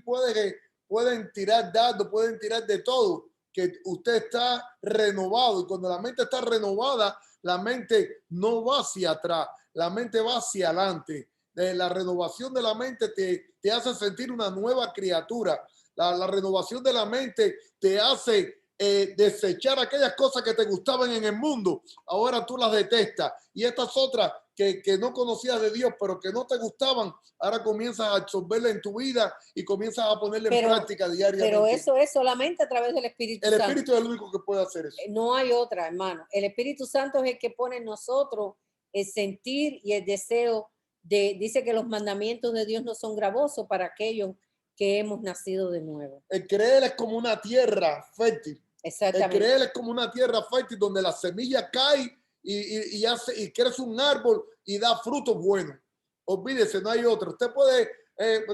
pueden tirar dardos, pueden tirar de todo, que usted está renovado. Y cuando la mente está renovada, la mente no va hacia atrás, la mente va hacia adelante. La renovación de la mente te hace sentir una nueva criatura. La renovación de la mente te hace desechar aquellas cosas que te gustaban en el mundo. Ahora tú las detestas. Y estas otras que no conocías de Dios, pero que no te gustaban, ahora comienzas a absorberla en tu vida y comienzas a ponerla en práctica diariamente. Pero eso es solamente a través del Espíritu Santo. El Espíritu es el único que puede hacer eso. No hay otra, hermano. El Espíritu Santo es el que pone en nosotros el sentir y el deseo dice que los mandamientos de Dios no son gravosos para aquellos que hemos nacido de nuevo. El creer es como una tierra fértil. Exactamente. El creer es como una tierra fértil donde la semilla cae y crece un árbol y da frutos buenos. Olvídese, no hay otra. Usted puede,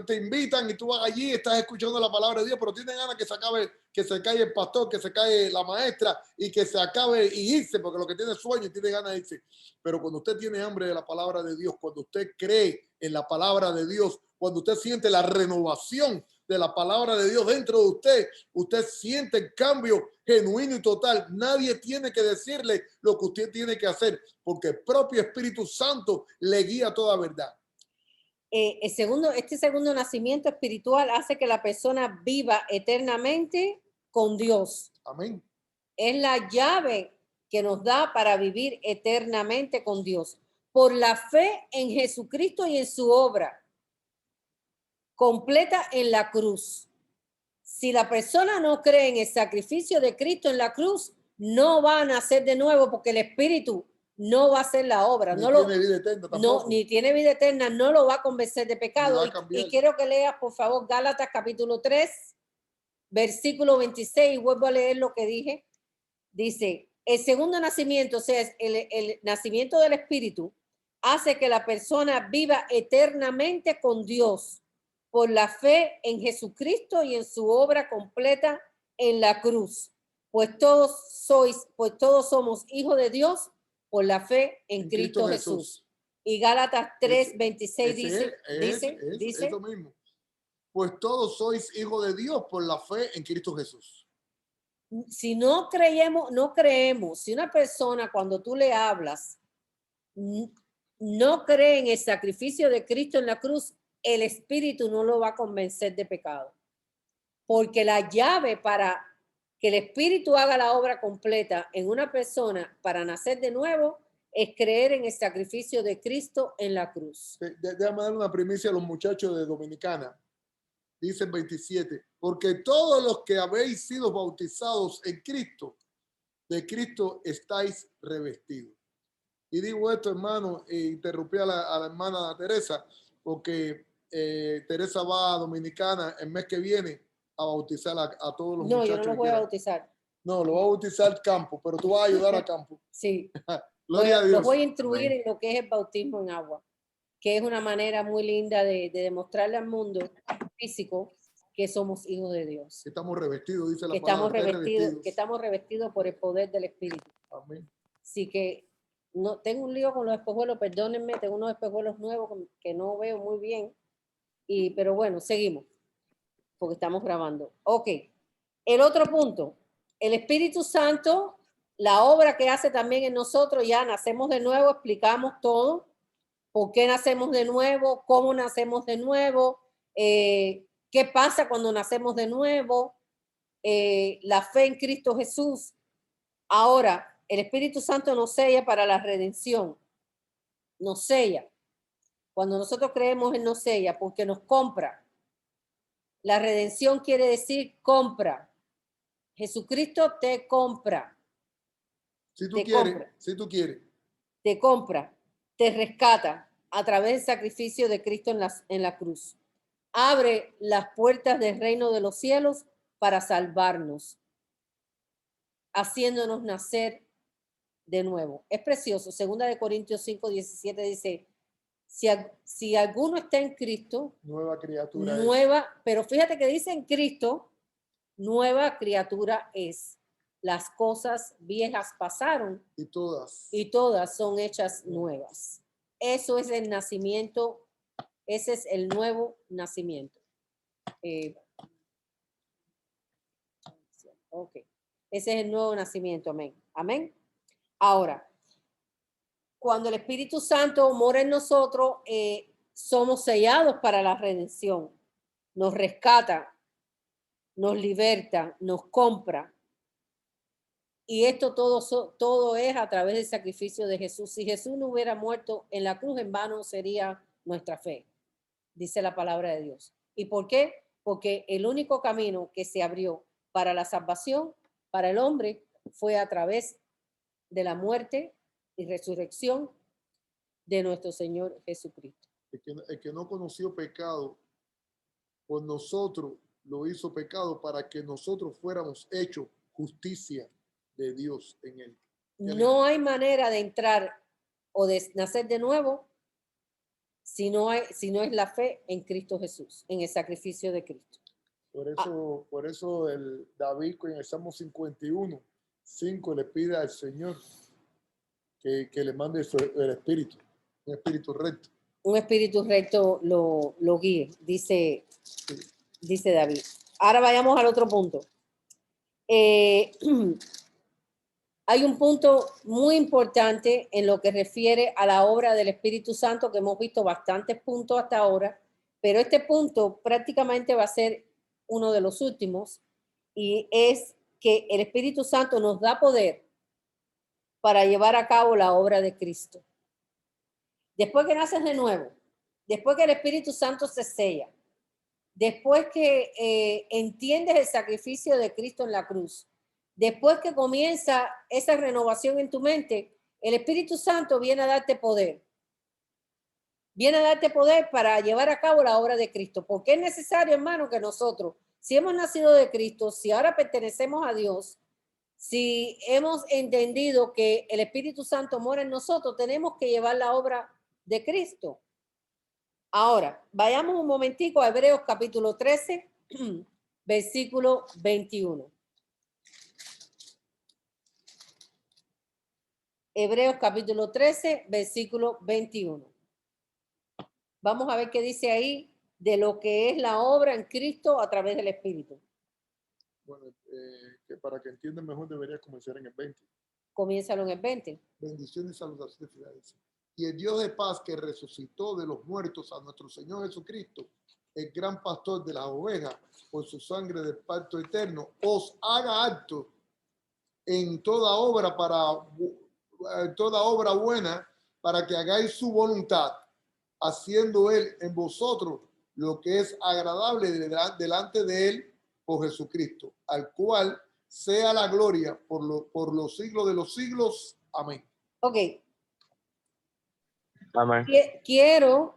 te invitan y tú vas allí, estás escuchando la palabra de Dios, pero tienes ganas que se caiga el pastor, que se caiga la maestra y que se acabe y irse, porque lo que tiene sueño y tiene ganas de irse. Pero cuando usted tiene hambre de la palabra de Dios, cuando usted cree en la palabra de Dios, cuando usted siente la renovación de la palabra de Dios dentro de usted, usted siente el cambio genuino y total. Nadie tiene que decirle lo que usted tiene que hacer, porque el propio Espíritu Santo le guía toda verdad. Este segundo nacimiento espiritual hace que la persona viva eternamente con Dios. Amén. Es la llave que nos da para vivir eternamente con Dios. Por la fe en Jesucristo y en su obra completa en la cruz. Si la persona no cree en el sacrificio de Cristo en la cruz, no va a nacer de nuevo porque el Espíritu no va a hacer la obra. Ni No tiene lo, vida eterna no, tampoco. ni tiene vida eterna, no lo va a convencer de Ni pecado. va a cambiar. Y quiero que leas, por favor, Gálatas capítulo 3, versículo 26, y vuelvo a leer lo que dije. Dice, el segundo nacimiento, o sea, el nacimiento del Espíritu, hace que la persona viva eternamente con Dios por la fe en Jesucristo y en su obra completa en la cruz. Pues todos somos hijos de Dios por la fe en Cristo Jesús. Y Gálatas 3, 26 dice, es lo mismo. Pues todos sois hijos de Dios por la fe en Cristo Jesús. Si no creemos, si una persona cuando tú le hablas no cree en el sacrificio de Cristo en la cruz, el Espíritu no lo va a convencer de pecado. Porque la llave para que el Espíritu haga la obra completa en una persona para nacer de nuevo es creer en el sacrificio de Cristo en la cruz. Déjame dar una primicia a los muchachos de Dominicana. Dice el 27, porque todos los que habéis sido bautizados en Cristo, de Cristo estáis revestidos. Y digo esto, hermano, e interrumpí a la hermana Teresa, porque Teresa va a Dominicana el mes que viene a bautizar a todos los muchachos. No, yo no los voy a bautizar. No, lo va a bautizar Campo, pero tú vas a ayudar a Campo. Sí. Gloria a Dios. Los voy a instruir en lo que es el bautismo en agua, que es una manera muy linda de demostrarle al mundo físico que somos hijos de Dios. Que estamos revestidos, dice la que palabra. estamos revestidos por el poder del Espíritu. Amén. Así que no tengo un lío con los espejuelos, perdónenme, tengo unos espejuelos nuevos que no veo muy bien. Pero bueno, seguimos, porque estamos grabando. Ok, el otro punto, el Espíritu Santo, la obra que hace también en nosotros, ya nacemos de nuevo, explicamos todo, por qué nacemos de nuevo, cómo nacemos de nuevo, qué pasa cuando nacemos de nuevo, la fe en Cristo Jesús. Ahora, el Espíritu Santo nos sella para la redención, nos sella. Cuando nosotros creemos en nos sella, porque nos compra. La redención quiere decir compra. Jesucristo te compra. Si tú quieres. Te compra, te rescata a través del sacrificio de Cristo en la cruz. Abre las puertas del reino de los cielos para salvarnos, haciéndonos nacer de nuevo. Es precioso. Segunda de Corintios 5, 17 dice, si alguno está en Cristo, nueva criatura pero fíjate que dice en Cristo, nueva criatura es. Las cosas viejas pasaron y todas son hechas nuevas. Eso es el nacimiento, ese es el nuevo nacimiento. Ok, ese es el nuevo nacimiento, amén. Amén. Ahora, cuando el Espíritu Santo mora en nosotros, somos sellados para la redención. Nos rescata, nos liberta, nos compra. Y esto todo es a través del sacrificio de Jesús. Si Jesús no hubiera muerto en la cruz, en vano sería nuestra fe, dice la palabra de Dios. ¿Y por qué? Porque el único camino que se abrió para la salvación, para el hombre, fue a través de la muerte y resurrección de nuestro Señor Jesucristo. El que no conoció pecado, por nosotros lo hizo pecado para que nosotros fuéramos hechos justicia de Dios en él. No hay manera de entrar o de nacer de nuevo si no es la fe en Cristo Jesús, en el sacrificio de Cristo. Por eso el David en el Salmo 51, 5 le pide al Señor que le mande el Espíritu, un Espíritu recto. Un Espíritu recto lo guíe, dice David. Ahora vayamos al otro punto. Hay un punto muy importante en lo que refiere a la obra del Espíritu Santo, que hemos visto bastantes puntos hasta ahora, pero este punto prácticamente va a ser uno de los últimos, y es que el Espíritu Santo nos da poder para llevar a cabo la obra de Cristo. Después que naces de nuevo, después que el Espíritu Santo se sella, después que entiendes el sacrificio de Cristo en la cruz, después que comienza esa renovación en tu mente, el Espíritu Santo viene a darte poder. Viene a darte poder para llevar a cabo la obra de Cristo. Porque es necesario, hermano, que nosotros, si hemos nacido de Cristo, si ahora pertenecemos a Dios, si hemos entendido que el Espíritu Santo mora en nosotros, tenemos que llevar la obra de Cristo. Ahora, vayamos un momentico a Hebreos capítulo 13, versículo 21. Hebreos capítulo 13, versículo 21. Vamos a ver qué dice ahí de lo que es la obra en Cristo a través del Espíritu. Bueno, que para que entiendan mejor debería comenzar en el 20. Comiénzalo en el 20. Bendiciones y salutaciones de Filadelfia. Y el Dios de paz que resucitó de los muertos a nuestro Señor Jesucristo, el gran pastor de las ovejas, por su sangre del pacto eterno, os haga acto en toda obra buena, para que hagáis su voluntad, haciendo él en vosotros lo que es agradable delante de él por Jesucristo, al cual sea la gloria por los siglos de los siglos. Amén. Ok. Amén. Quiero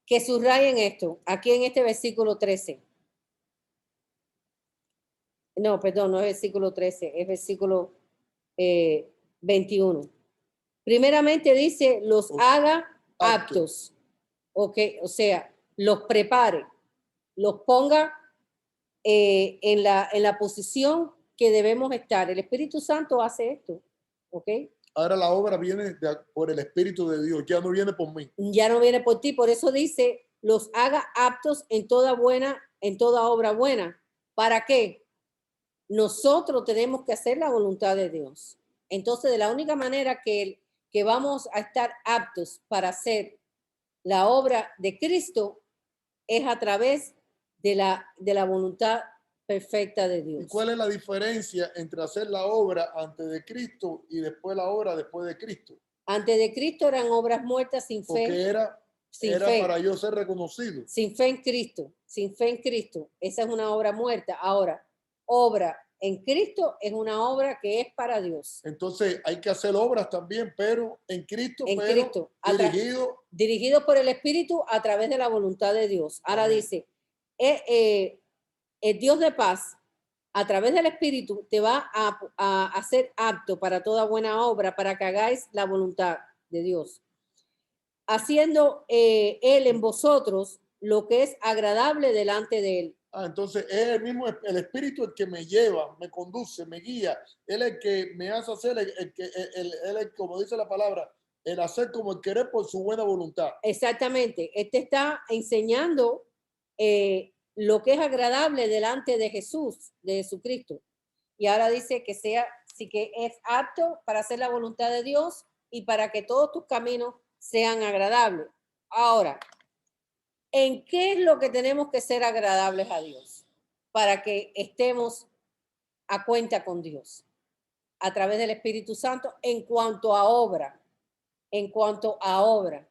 que subrayen esto, aquí en este versículo 13. No, perdón, no es versículo 13, es versículo 21. Primeramente dice, los haga aptos. Ok, o sea, los prepare, los ponga en la posición que debemos estar. El Espíritu Santo hace esto, ok. Ahora la obra viene por el Espíritu de Dios, ya no viene por mí. Ya no viene por ti, por eso dice, los haga aptos en toda obra buena. ¿Para qué? Nosotros tenemos que hacer la voluntad de Dios. Entonces, de la única manera que vamos a estar aptos para hacer la obra de Cristo es a través de la voluntad perfecta de Dios. ¿Y cuál es la diferencia entre hacer la obra antes de Cristo y después la obra después de Cristo? Antes de Cristo eran obras muertas sin fe. Porque era para yo ser reconocido. Sin fe en Cristo, sin fe en Cristo. Esa es una obra muerta. Ahora, obra en Cristo es una obra que es para Dios. Entonces hay que hacer obras también, pero en Cristo, dirigido por el Espíritu a través de la voluntad de Dios. Ahora Amén. dice, el Dios de paz, a través del Espíritu, te va a hacer apto para toda buena obra, para que hagáis la voluntad de Dios. Haciendo Él en vosotros lo que es agradable delante de Él. Entonces es el mismo, el Espíritu el que me lleva, me conduce, me guía. Él es el que me hace hacer, él, como dice la palabra, el hacer como el querer por su buena voluntad. Exactamente. Él te está enseñando lo que es agradable delante de Jesús, de Jesucristo. Y ahora dice que sí que es apto para hacer la voluntad de Dios y para que todos tus caminos sean agradables. Ahora, ¿en qué es lo que tenemos que ser agradables a Dios? Para que estemos a cuenta con Dios a través del Espíritu Santo en cuanto a obra. En cuanto a obra,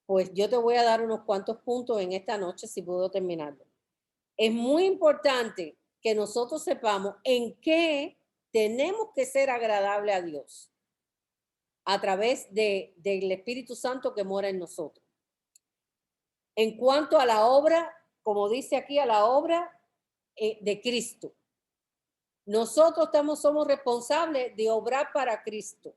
pues yo te voy a dar unos cuantos puntos en esta noche si puedo terminarlo. Es muy importante que nosotros sepamos en qué tenemos que ser agradables a Dios a través del Espíritu Santo que mora en nosotros. En cuanto a la obra, como dice aquí, a la obra de Cristo. Nosotros somos responsables de obrar para Cristo.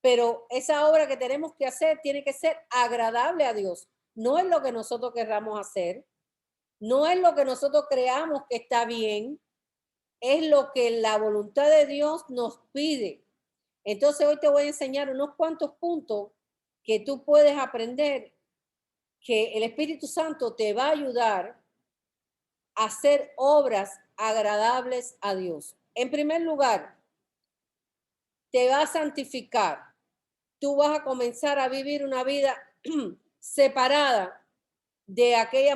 Pero esa obra que tenemos que hacer tiene que ser agradable a Dios. No es lo que nosotros querramos hacer. No es lo que nosotros creamos que está bien. Es lo que la voluntad de Dios nos pide. Entonces hoy te voy a enseñar unos cuantos puntos que tú puedes aprender, que el Espíritu Santo te va a ayudar a hacer obras agradables a Dios. En primer lugar, te va a santificar. Tú vas a comenzar a vivir una vida separada de aquella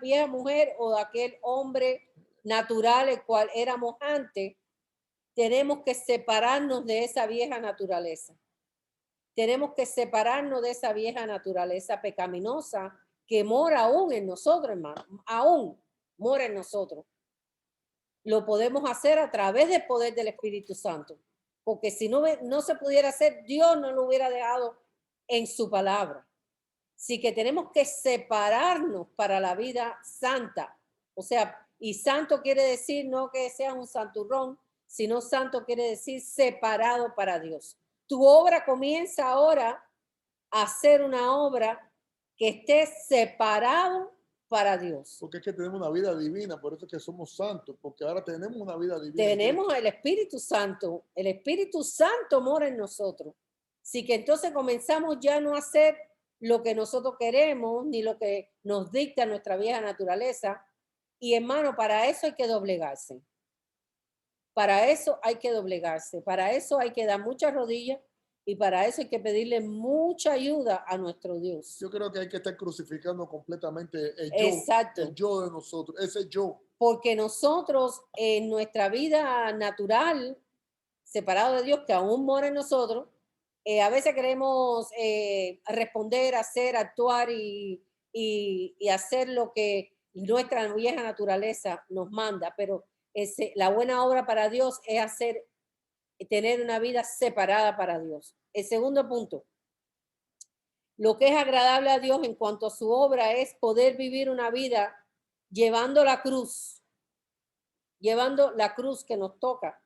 vieja mujer o de aquel hombre natural el cual éramos antes. Tenemos que separarnos de esa vieja naturaleza. Tenemos que separarnos de esa vieja naturaleza pecaminosa que mora aún en nosotros, hermano, aún mora en nosotros. Lo podemos hacer a través del poder del Espíritu Santo, porque si no se pudiera hacer, Dios no lo hubiera dejado en su palabra. Así que tenemos que separarnos para la vida santa. O sea, y santo quiere decir no que seas un santurrón, sino santo quiere decir separado para Dios. Tu obra comienza ahora a ser una obra que esté separado para Dios. Porque es que tenemos una vida divina, por eso es que somos santos, porque ahora tenemos una vida divina. Tenemos el Espíritu Santo mora en nosotros. Así que entonces comenzamos ya no a hacer lo que nosotros queremos, ni lo que nos dicta nuestra vieja naturaleza. Y hermano, para eso hay que doblegarse. Para eso hay que doblegarse. Para eso hay que dar muchas rodillas y para eso hay que pedirle mucha ayuda a nuestro Dios. Yo creo que hay que estar crucificando completamente Exacto. el yo de nosotros, ese yo. Porque nosotros en nuestra vida natural, separado de Dios, que aún mora en nosotros, a veces queremos responder, hacer, actuar y hacer lo que nuestra vieja naturaleza nos manda, pero la buena obra para Dios es tener una vida separada para Dios. El segundo punto, lo que es agradable a Dios en cuanto a su obra es poder vivir una vida llevando la cruz que nos toca.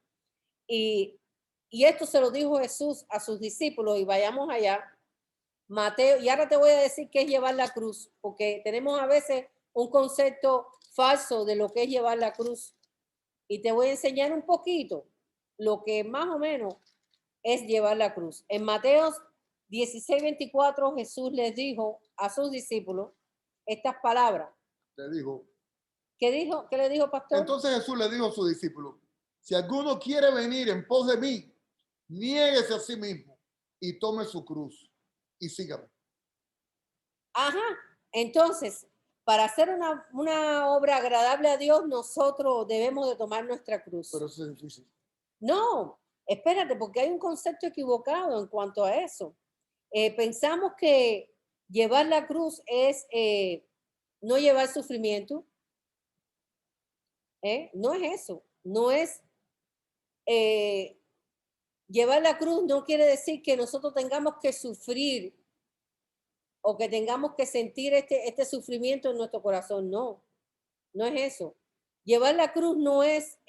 Y esto se lo dijo Jesús a sus discípulos y vayamos allá. Mateo, y ahora te voy a decir qué es llevar la cruz, porque tenemos a veces un concepto falso de lo que es llevar la cruz. Y te voy a enseñar un poquito lo que más o menos es llevar la cruz. En Mateo 16:24 Jesús les dijo a sus discípulos estas palabras. Le dijo. ¿Qué dijo? ¿Qué le dijo, pastor? Entonces Jesús le dijo a sus discípulos, si alguno quiere venir en pos de mí, niéguese a sí mismo y tome su cruz y sígame. Ajá, entonces, para hacer una obra agradable a Dios, nosotros debemos de tomar nuestra cruz. Pero eso es difícil. No, espérate, porque hay un concepto equivocado en cuanto a eso. Pensamos que llevar la cruz es no llevar sufrimiento. No es eso, no es llevar la cruz no quiere decir que nosotros tengamos que sufrir o que tengamos que sentir este sufrimiento en nuestro corazón. No, no es eso. Llevar la cruz no es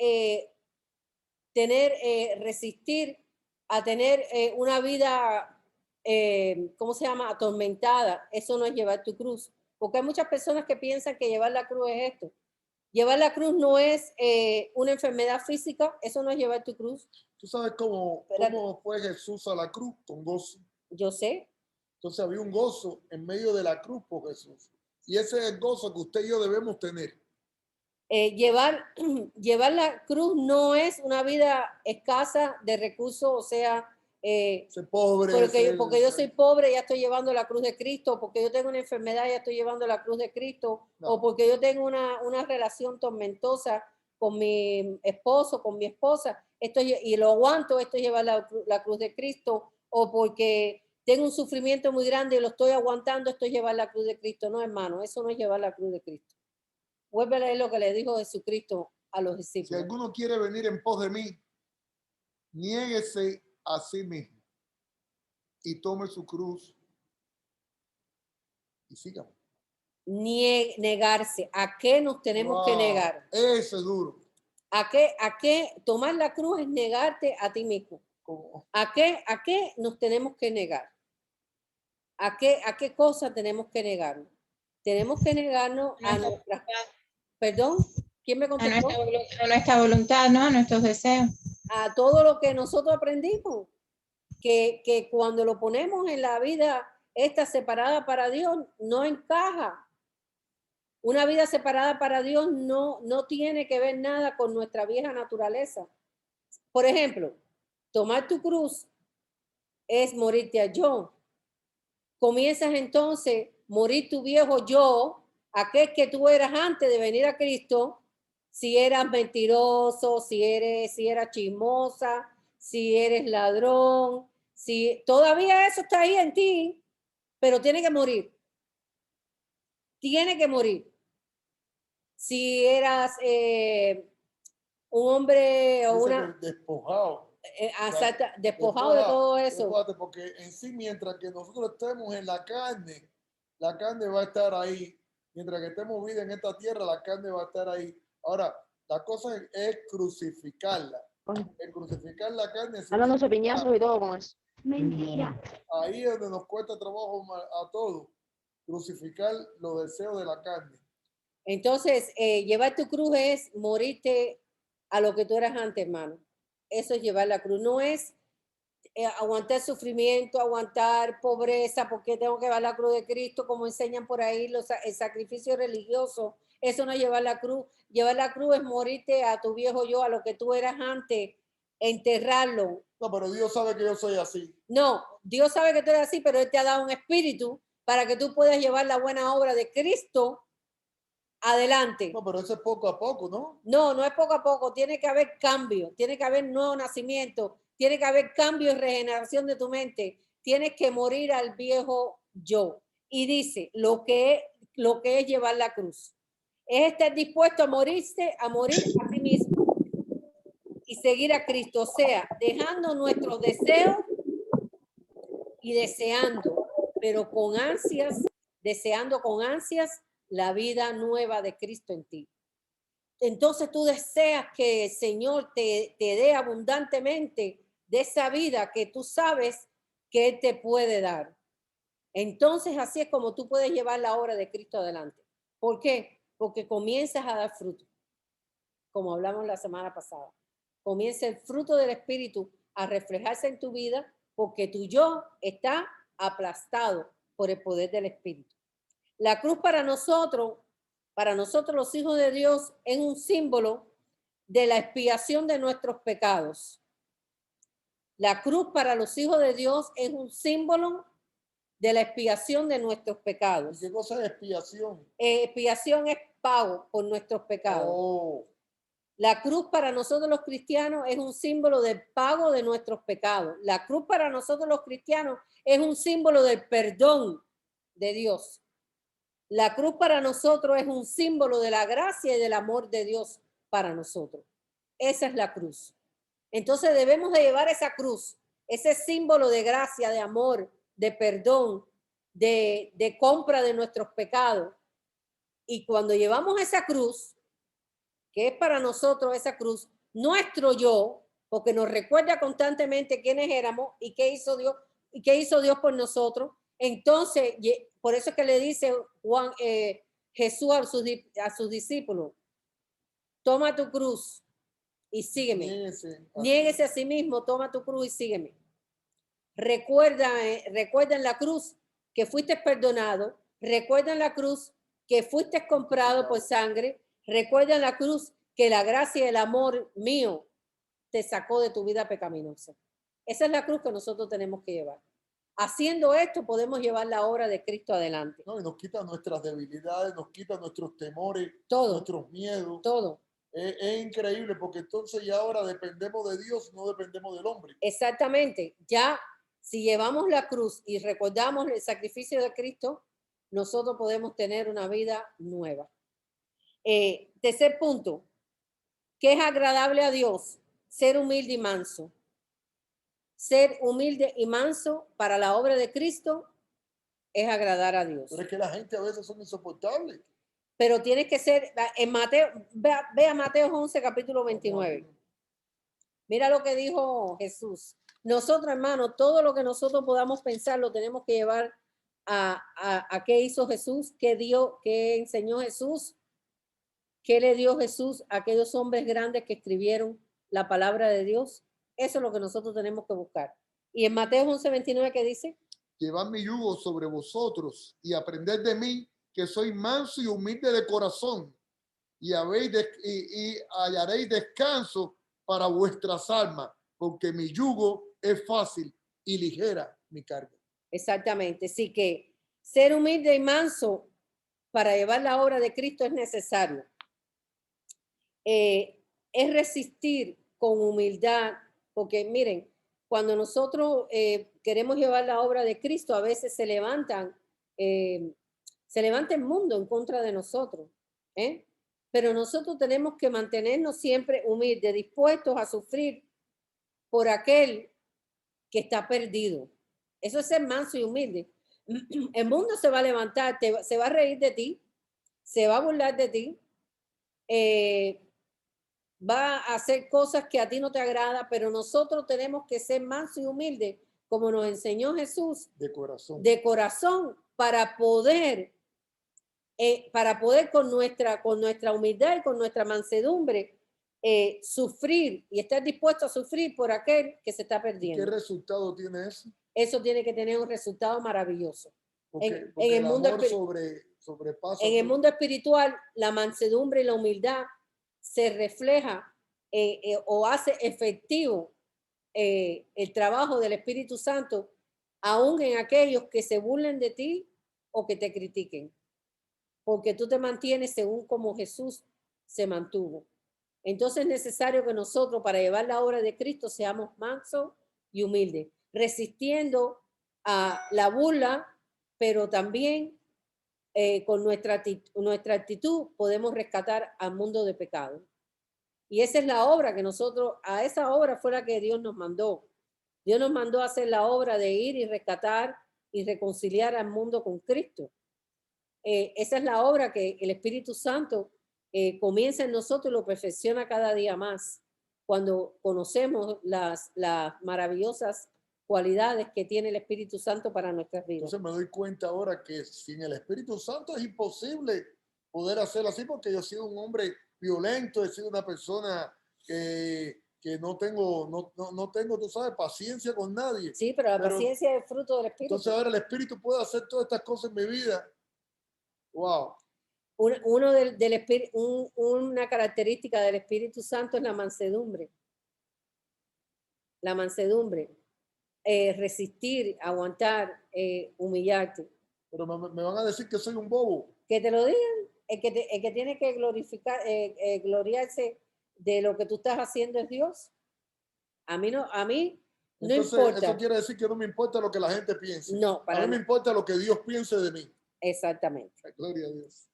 resistir a tener una vida, ¿cómo se llama? Atormentada. Eso no es llevar tu cruz. Porque hay muchas personas que piensan que llevar la cruz es esto. Llevar la cruz no es una enfermedad física, eso no es llevar tu cruz. ¿Tú sabes cómo fue Jesús a la cruz? Con gozo. Yo sé. Entonces había un gozo en medio de la cruz por Jesús. Y ese es el gozo que usted y yo debemos tener. Llevar la cruz no es una vida escasa de recursos, o sea, ser pobre. Porque yo soy pobre, ya estoy llevando la cruz de Cristo, porque yo tengo una enfermedad, ya estoy llevando la cruz de Cristo, no. O porque yo tengo una relación tormentosa con mi esposo, con mi esposa, y lo aguanto, esto es llevar la cruz de Cristo, o porque tengo un sufrimiento muy grande y lo estoy aguantando, esto es llevar la cruz de Cristo. No, hermano, eso no es llevar la cruz de Cristo. Vuelve a leer lo que le dijo Jesucristo a los discípulos. Si alguno quiere venir en pos de mí, niéguese a sí mismo y tome su cruz y sígame. Negarse. ¿A qué nos tenemos que negar? Eso es duro. ¿A qué? Tomar la cruz es negarte a ti mismo. ¿Cómo? ¿A qué nos tenemos que negar? ¿A qué cosa tenemos que negarnos? Tenemos que negarnos a nuestra... ¿Perdón? ¿Quién me contestó? A nuestra voluntad, ¿no? A nuestros deseos. A todo lo que nosotros aprendimos. Que cuando lo ponemos en la vida esta separada para Dios, no encaja. Una vida separada para Dios no tiene que ver nada con nuestra vieja naturaleza. Por ejemplo, tomar tu cruz es morirte a yo. Comienzas entonces morir tu viejo yo, aquel que tú eras antes de venir a Cristo, si eras mentiroso, si eras chismosa, si eres ladrón, si todavía eso está ahí en ti, pero tiene que morir. tiene que morir. Si eras un hombre o Dice una que despojado. despojado de todo eso. Despójate, porque en sí, mientras que nosotros estemos en la carne va a estar ahí. Mientras que estemos vida en esta tierra, la carne va a estar ahí. Ahora, la cosa es crucificarla. El crucificar la carne Hablando significa- de piñazos y todo con eso. Mentira. ahí es donde nos cuesta trabajo a todos. Crucificar los deseos de la carne. Entonces, llevar tu cruz es morirte a lo que tú eras antes, hermano. Eso es llevar la cruz. No es aguantar sufrimiento, aguantar pobreza, porque tengo que llevar la cruz de Cristo, como enseñan por ahí el sacrificio religioso. Eso no es llevar la cruz. Llevar la cruz es morirte a tu viejo yo, a lo que tú eras antes, enterrarlo. No, pero Dios sabe que yo soy así. No, Dios sabe que tú eres así, pero Él te ha dado un espíritu para que tú puedas llevar la buena obra de Cristo adelante. No, pero eso es poco a poco, ¿no? No, no es poco a poco, tiene que haber cambio, tiene que haber nuevo nacimiento, tiene que haber cambio y regeneración de tu mente, tienes que morir al viejo yo. Y dice, lo que es llevar la cruz, es estar dispuesto a morir a sí mismo y seguir a Cristo, o sea, dejando nuestros deseos y deseando, pero con ansias, deseando con ansias la vida nueva de Cristo en ti. Entonces tú deseas que el Señor te dé abundantemente de esa vida que tú sabes que Él te puede dar. Entonces así es como tú puedes llevar la obra de Cristo adelante. ¿Por qué? Porque comienzas a dar fruto, como hablamos la semana pasada. Comienza el fruto del Espíritu a reflejarse en tu vida porque tu yo está aplastado por el poder del Espíritu. La cruz para nosotros los hijos de Dios, es un símbolo de la expiación de nuestros pecados. La cruz para los hijos de Dios es un símbolo de la expiación de nuestros pecados. ¿Qué cosa es expiación? Expiación es pago por nuestros pecados. Oh, La cruz para nosotros los cristianos es un símbolo del pago de nuestros pecados. La cruz para nosotros los cristianos es un símbolo del perdón de Dios. La cruz para nosotros es un símbolo de la gracia y del amor de Dios para nosotros. Esa es la cruz. Entonces debemos de llevar esa cruz, ese símbolo de gracia, de amor, de perdón, de compra de nuestros pecados. Y cuando llevamos esa cruz, que es para nosotros esa cruz, nuestro yo, porque nos recuerda constantemente quiénes éramos y qué hizo Dios por nosotros. Entonces, por eso es que le dice Jesús a sus discípulos, toma tu cruz y sígueme. Niéguese a sí mismo, toma tu cruz y sígueme. Recuerda en la cruz que fuiste perdonado, recuerda en la cruz que fuiste comprado por sangre, recuerda en la cruz que la gracia y el amor mío te sacó de tu vida pecaminosa. Esa es la cruz que nosotros tenemos que llevar. Haciendo esto podemos llevar la obra de Cristo adelante. No, y nos quita nuestras debilidades, nos quita nuestros temores, Todo. nuestros miedos. Todo. Es increíble porque entonces ya ahora dependemos de Dios, no dependemos del hombre. Exactamente. Ya si llevamos la cruz y recordamos el sacrificio de Cristo, nosotros podemos tener una vida nueva. Tercer punto, ¿qué es agradable a Dios? Ser humilde y manso. Ser humilde y manso para la obra de Cristo es agradar a Dios. Pero es que la gente a veces son insoportables. Pero tienes que ser, en Mateo, vea Mateo 11, capítulo 29. Mira lo que dijo Jesús. Nosotros, hermanos, todo lo que nosotros podamos pensar lo tenemos que llevar a qué hizo Jesús, qué enseñó Jesús, qué le dio Jesús a aquellos hombres grandes que escribieron la palabra de Dios. Eso es lo que nosotros tenemos que buscar. Y en Mateo 11, 29, ¿qué dice? Llevad mi yugo sobre vosotros y aprended de mí, que soy manso y humilde de corazón, y hallaréis descanso para vuestras almas, porque mi yugo es fácil y ligera mi carga. Exactamente. Así que ser humilde y manso para llevar la obra de Cristo es necesario. Es resistir con humildad, porque miren, cuando nosotros queremos llevar la obra de Cristo, a veces se levantan Se levanta el mundo en contra de nosotros, ¿eh? Pero nosotros tenemos que mantenernos siempre humildes, dispuestos a sufrir por aquel que está perdido. Eso es ser manso y humilde. El mundo se va a levantar, se va a reír de ti, se va a burlar de ti, va a hacer cosas que a ti no te agrada, pero nosotros tenemos que ser manso y humilde, como nos enseñó Jesús, de corazón, para poder con nuestra humildad y con nuestra mansedumbre sufrir y estar dispuesto a sufrir por aquel que se está ¿Y qué perdiendo. resultado tiene eso? Eso tiene que tener un resultado maravilloso. Porque en el el mundo amor sobrepasa En el todo. mundo espiritual, la mansedumbre y la humildad se refleja o hace efectivo el trabajo del Espíritu Santo, aún en aquellos que se burlen de ti o que te critiquen, porque tú te mantienes según como Jesús se mantuvo. Entonces es necesario que nosotros, para llevar la obra de Cristo, seamos mansos y humildes, resistiendo a la burla, pero también con nuestra actitud podemos rescatar al mundo de pecado. Y esa es la obra que nosotros, a esa obra fue la que Dios nos mandó. Dios nos mandó a hacer la obra de ir y rescatar y reconciliar al mundo con Cristo. Esa es la obra que el Espíritu Santo comienza en nosotros y lo perfecciona cada día más cuando conocemos las maravillosas cualidades que tiene el Espíritu Santo para nuestras vidas. Entonces me doy cuenta ahora que sin el Espíritu Santo es imposible poder hacerlo así, porque yo he sido un hombre violento, he sido una persona que no tengo, tú sabes, paciencia con nadie. Sí, pero la paciencia es fruto del Espíritu. Entonces ahora el Espíritu puede hacer todas estas cosas en mi vida. Wow. Una característica del Espíritu Santo es la mansedumbre. La mansedumbre. Resistir, aguantar, humillarte. Pero me van a decir que soy un bobo. Que te lo digan. El que tiene que gloriarse de lo que tú estás haciendo es Dios. A mí no Entonces, importa. eso quiere decir que no me importa lo que la gente piense. No, a mí me importa lo que Dios piense de mí. Exactamente. Gloria a Dios.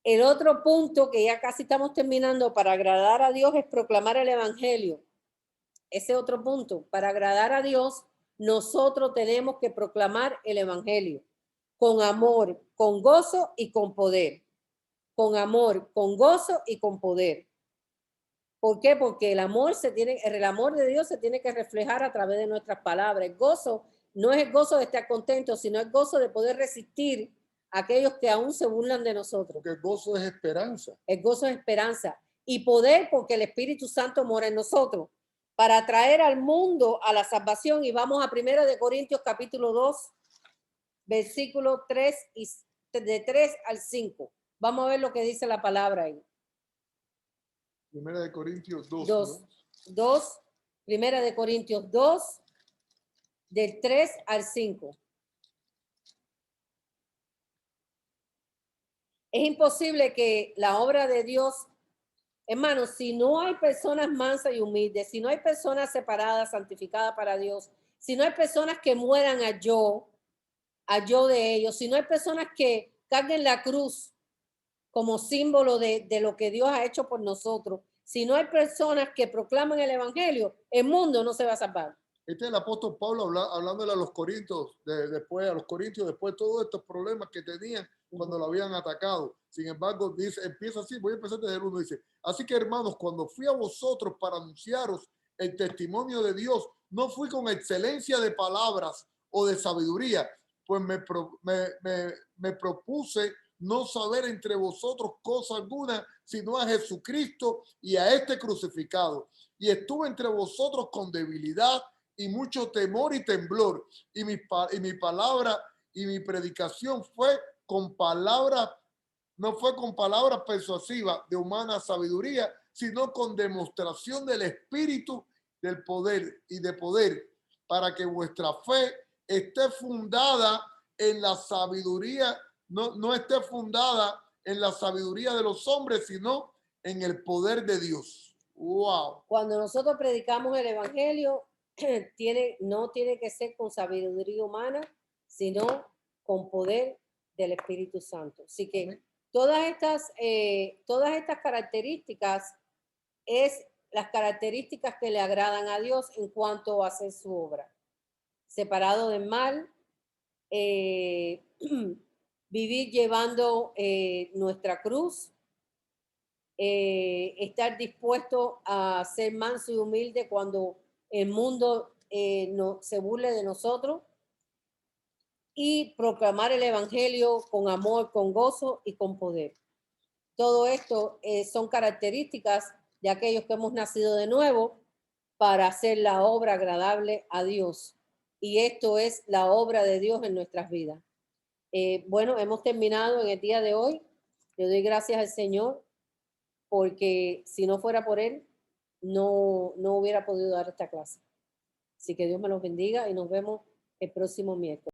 El otro punto que ya casi estamos terminando para agradar a Dios es proclamar el evangelio. Ese otro punto, para agradar a Dios, nosotros tenemos que proclamar el evangelio con amor, con gozo y con poder. Con amor, con gozo y con poder. ¿Por qué? Porque el amor de Dios se tiene que reflejar a través de nuestras palabras. El gozo no es el gozo de estar contento, sino el gozo de poder resistir a aquellos que aún se burlan de nosotros. Porque el gozo es esperanza. El gozo es esperanza. Y poder porque el Espíritu Santo mora en nosotros para traer al mundo a la salvación. Y vamos a 1 de Corintios capítulo 2, versículo 3 y de 3 al 5. Vamos a ver lo que dice la palabra ahí. 1 de Corintios 2. 2, 1 de Corintios 2, del 3 al 5. Es imposible que la obra de Dios, hermanos, si no hay personas mansas y humildes, si no hay personas separadas, santificadas para Dios, si no hay personas que mueran a yo de ellos, si no hay personas que carguen la cruz como símbolo de lo que Dios ha hecho por nosotros, si no hay personas que proclaman el evangelio, el mundo no se va a salvar. Este es el apóstol Pablo hablándole a los corintios, después de todos estos problemas que tenían cuando lo habían atacado. Sin embargo, empieza así, voy a empezar desde el 1, dice: así que, hermanos, cuando fui a vosotros para anunciaros el testimonio de Dios, no fui con excelencia de palabras o de sabiduría, pues me propuse no saber entre vosotros cosa alguna, sino a Jesucristo y a este crucificado. Y estuve entre vosotros con debilidad y mucho temor y temblor. Y mi palabra y mi predicación no fue con palabras persuasivas de humana sabiduría, sino con demostración del Espíritu, del poder y de poder, para que vuestra fe esté fundada en la sabiduría, no esté fundada en la sabiduría de los hombres, sino en el poder de Dios. Wow. Cuando nosotros predicamos el evangelio, no tiene que ser con sabiduría humana, sino con poder del Espíritu Santo. Así que Amén. todas estas características es las características que le agradan a Dios en cuanto a hacer su obra. Separado del mal, vivir llevando nuestra cruz, estar dispuesto a ser manso y humilde cuando el mundo no, se burle de nosotros, y proclamar el evangelio con amor, con gozo y con poder. Todo esto son características de aquellos que hemos nacido de nuevo para hacer la obra agradable a Dios. Y esto es la obra de Dios en nuestras vidas. Bueno, hemos terminado en el día de hoy. Le doy gracias al Señor porque si no fuera por Él, no hubiera podido dar esta clase. Así que Dios me los bendiga y nos vemos el próximo miércoles.